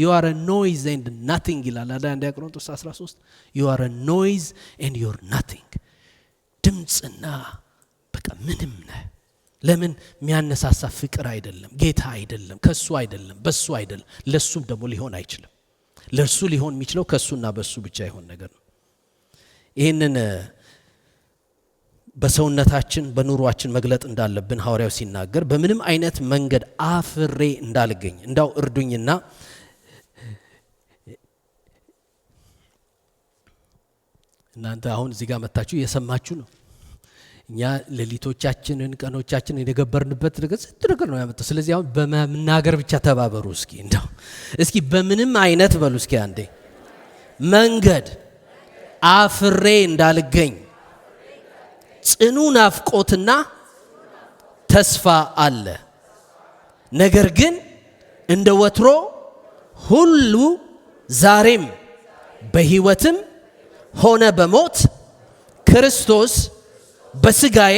you are a noise and nothing ይላል አንደኛ ቆሮንቶስ 13 you are a noise and you're nothing ድምጽና በቃ ምንም ነህ ለምን የሚያነሳሳ ፍቅር አይደለም ጌታ አይደለም ከሱ አይደለም በሱ አይደለም ለሱም ደግሞ ሊሆን አይችልም ለሱ ሊሆን የሚችለው ከሱና በሱ ብቻ ይሆን ነገር ነው ይሄንን በሰውነታችን በኑሯችን መግለጥ እንዳለብን ሐዋርያው ሲናገር በምንም አይነት መንገድ አፍሬ እንዳልገኝ እንዳው እርዱኝና እናንተ አሁን እዚህ ጋር መጣችሁ እየሰማችሁ ነው እኛ ሌሊቶቻችንን ቀኖቻችንን የገበርንበት ነገር ነው ያመጣው ስለዚህ አሁን በመናገር ብቻ ተባበሩ እስኪ በምንም አይነት በሉ እስኪ አንዴ መንገድ አፍሬ እንዳልገኝ ጽኑ ናፍቆትና ተስፋ አለ ነገር ግን እንደ ወትሮ ሁሉ ዛሬም በሕይወትም ሆነ በሞት ክርስቶስ በስጋዬ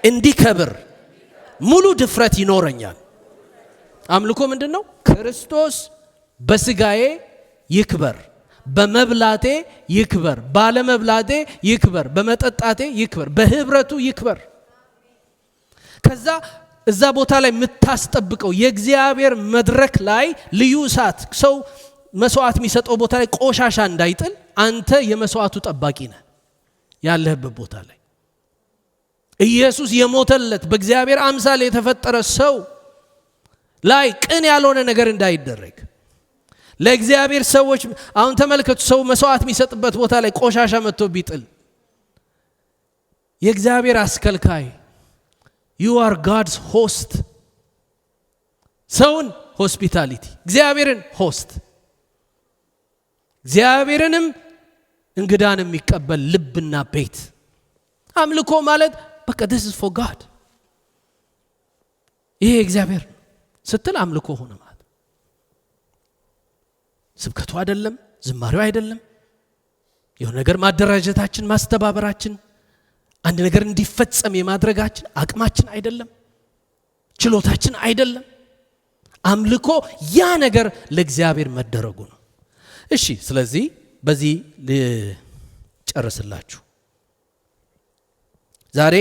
እንዲከብር ሙሉ ድፍረት ይኖረኛል አምልኮ ምንድነው ክርስቶስ በስጋዬ ይክበር በመብላቴ ይክበር ባለመብላቴ ይክበር በመጠጣቴ ይክበር በህብረቱ ይክበር ከዛ እዛ ቦታ ላይ የምታስጠብቀው የእግዚአብሔር መድረክ ላይ ልዩ እሳት ሰው መስዋዕት የሚሰጠው ቦታ ላይ ቆሻሻ እንዳይጥል አንተ የመስዋዕቱ ጠባቂ ነህ ያለህበት ቦታ ላይ ኢየሱስ የሞተለት በእግዚአብሔር አምሳል የተፈጠረ ሰው ላይ ቅን ያልሆነ ነገር እንዳይደረግ ለእግዚአብሔር ሰዎች አሁን ተመልከቱ ሰው መስዋዕት የሚሰጥበት ቦታ ላይ ቆሻሻ መጥቶ ቢጥል የእግዚአብሔር አስከልካይ you are God's host ሰውን ሆስፒታሊቲ እግዚአብሔርን ሆስት እግዚአብሔርንም እንግዳንም የሚቀበል ልብና ቤት አምልኮ ማለት በቃ this is for God ይሄ እግዚአብሔር ስትል አምልኮ ሆነ ማለት ስብከቱ አይደለም ዝማሬው አይደለም የሆነ ነገር ማደራጀታችን ማስተባበራችን አንድ ነገር እንዲፈጸም የማድረጋችን አቅማችን አይደለም ችሎታችን አይደለም አምልኮ ያ ነገር ለእግዚአብሔር መደረጉ ነው እሺ ስለዚህ በዚህ ልጨርስላችሁ ዛሬ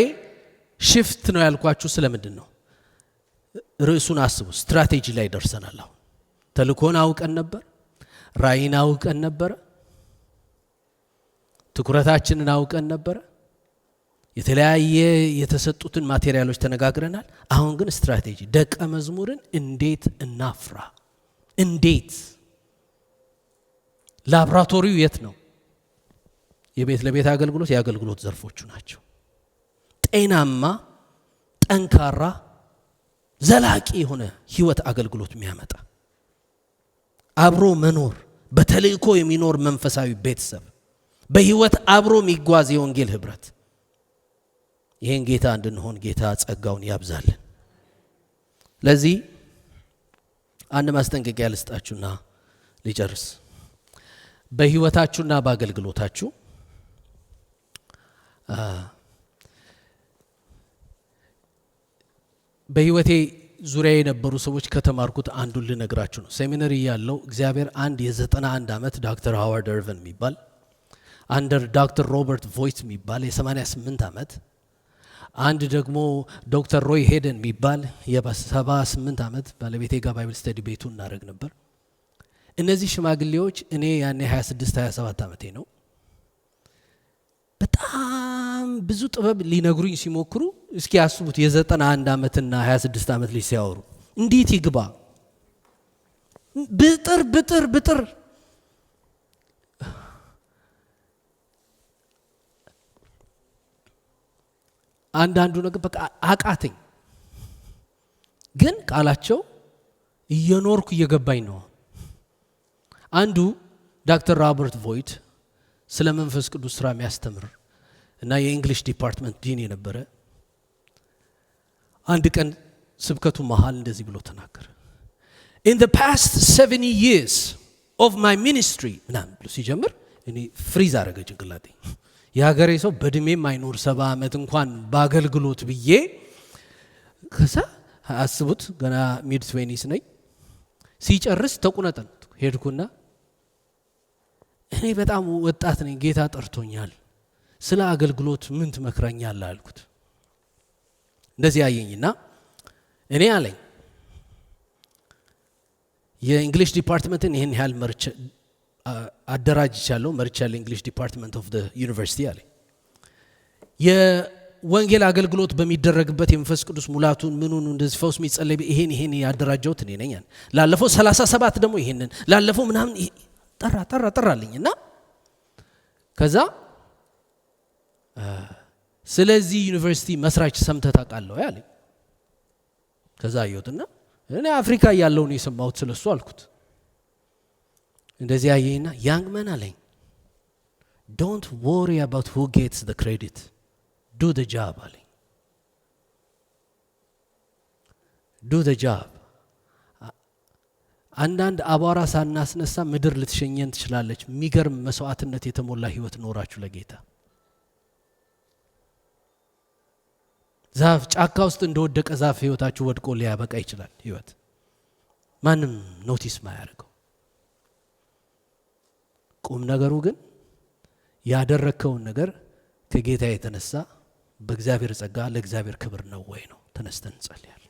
shift ነው ያልኳችሁ ስለምንድን ነው ርዕሱን አስቡ ስትራቴጂ ላይ ደርሰናል አሁን ተልኮን አውቀን ነበር ራእይን አውቀን ነበር ትኩረታችንን አውቀን ነበር የተለያየ የተሰጡትን ማቴሪያሎች ተነጋግረናል አሁን ግን ስትራቴጂ ደቀ መዝሙርን እንዴት እናፍራ እንዴት ላብራቶሪው የት ነው የቤት ለቤት አገልግሎት የአገልግሎት ዘርፎቹ ናቸው ጤናማ ጠንካራ ዘላቂ የሆነ ህይወት አገልግሎት የሚያመጣ አብሮ መኖር በተልእኮ የሚኖር መንፈሳዊ ቤተሰብ በህይወት አብሮ የሚጓዝ የወንጌል ህብረት ይሄን ጌታ እንድንሆን ጌታ ጸጋውን ያብዛልን ለዚህ አንድ ማስጠንቀቂያ ልስጣችሁና ልጨርስ በህይወታችሁና በአገልግሎታችሁ በህይወቴ ዙሪያ የነበሩ ሰዎች ከተማርኩት አንዱን ልነግራችሁ ነው ሴሚናሪ ያለው እግዚአብሔር አንድ የ91 ዓመት ዶክተር ሃዋርድ እርቨን የሚባል አንደር ዶክተር ሮበርት ቮይት የሚባል የ88 ዓመት አንድ ደግሞ ዶክተር ሮይ ሄደን የሚባል የ78 ዓመት ባለቤቴ ጋር ባይብል ስተዲ ቤቱ እናደርግ ነበር እነዚህ ሽማግሌዎች እኔ ያኔ 26 27 ዓመቴ ነው በጣም ብዙ ጥበብ ሊነግሩኝ ሲሞክሩ እስኪ ያስቡት የ91 ዓመትና 26 ዓመት ልጅ ሲያወሩ እንዴት ይግባ ብጥር አንዳንዱ ነገር በቃ አቃተኝ ግን ቃላቸው እየኖርኩ እየገባኝ ነው አንዱ ዶክተር ሮበርት ቮይት ስለ መንፈስ ቅዱስ ስራ የሚያስተምር እና የእንግሊሽ ዲፓርትመንት ዲን የነበረ አንድ ቀን ስብከቱ መሃል እንደዚህ ብሎ ተናገረ in the past 70 years of my ministry ምናምን ብሎ ሲጀምር እኔ ፍሪዝ አረገ ጭንቅላቴ የሀገሬ ሰው በእድሜም አይኖር 70 ዓመት እንኳን በአገልግሎት ብዬ ከዛ አስቡት ገና ሚድ 20s ነኝ። ሲጨርስ ተቁነጠን ሄድኩና እኔ በጣም ወጣት ነኝ፣ ጌታ ጠርቶኛል፣ ስለ አገልግሎት ምን ትመክረኛለህ አልኩት። እንደዚህ ያየኝና እኔ አለኝ የእንግሊሽ ዲፓርትመንትን ይሄን ያህል አደራጅቻለሁ፣ መርቻለሁ እንግሊሽ ዲፓርትመንት ኦፍ ዘ ዩኒቨርሲቲ አለኝ። የወንጌል አገልግሎት በሚደረግበት የመንፈስ ቅዱስ ሙላቱን ምኑን እንደዚህ ፈውስ የሚጸለይ ይሄን ያደራጀሁት እኔ ነኝ። ላለፈው 37 ደግሞ ይሄንን ላለፈው ምናምን ጠራልኝና ከዛ ስለዚህ ዩኒቨርሲቲ መስራች ሰምተህ ታውቃለህ አለኝ። ከዛ አየሁትና እኔ አፍሪካ ያለው ነው የሰማሁት ስለሱ አልኩት። እንደዚህ አየኝና ያንግ ማን አለኝ don't worry about who gets the credit, do the job አለኝ። do the job። አንዳንድ አቧራ ሳናስነሳ ምድር ልትሸኘን ትችላለች። የሚገርም መስዋዕትነት የተሞላ ህይወት ኖራችሁ ለጌታ ዛፍ ጫካ ውስጥ እንደወደቀ ዛፍ ህይወታችሁ ወድቆ ሊያበቃ ይችላል። ህይወት ማንም ኖቲስ ማያደርገው። ቁም ነገሩ ግን ያደረከውን ነገር ከጌታ የተነሳ በእግዚአብሔር ጸጋ ለእግዚአብሔር ክብር ነው ወይ ነው። ተነስተን እንጸልያለን።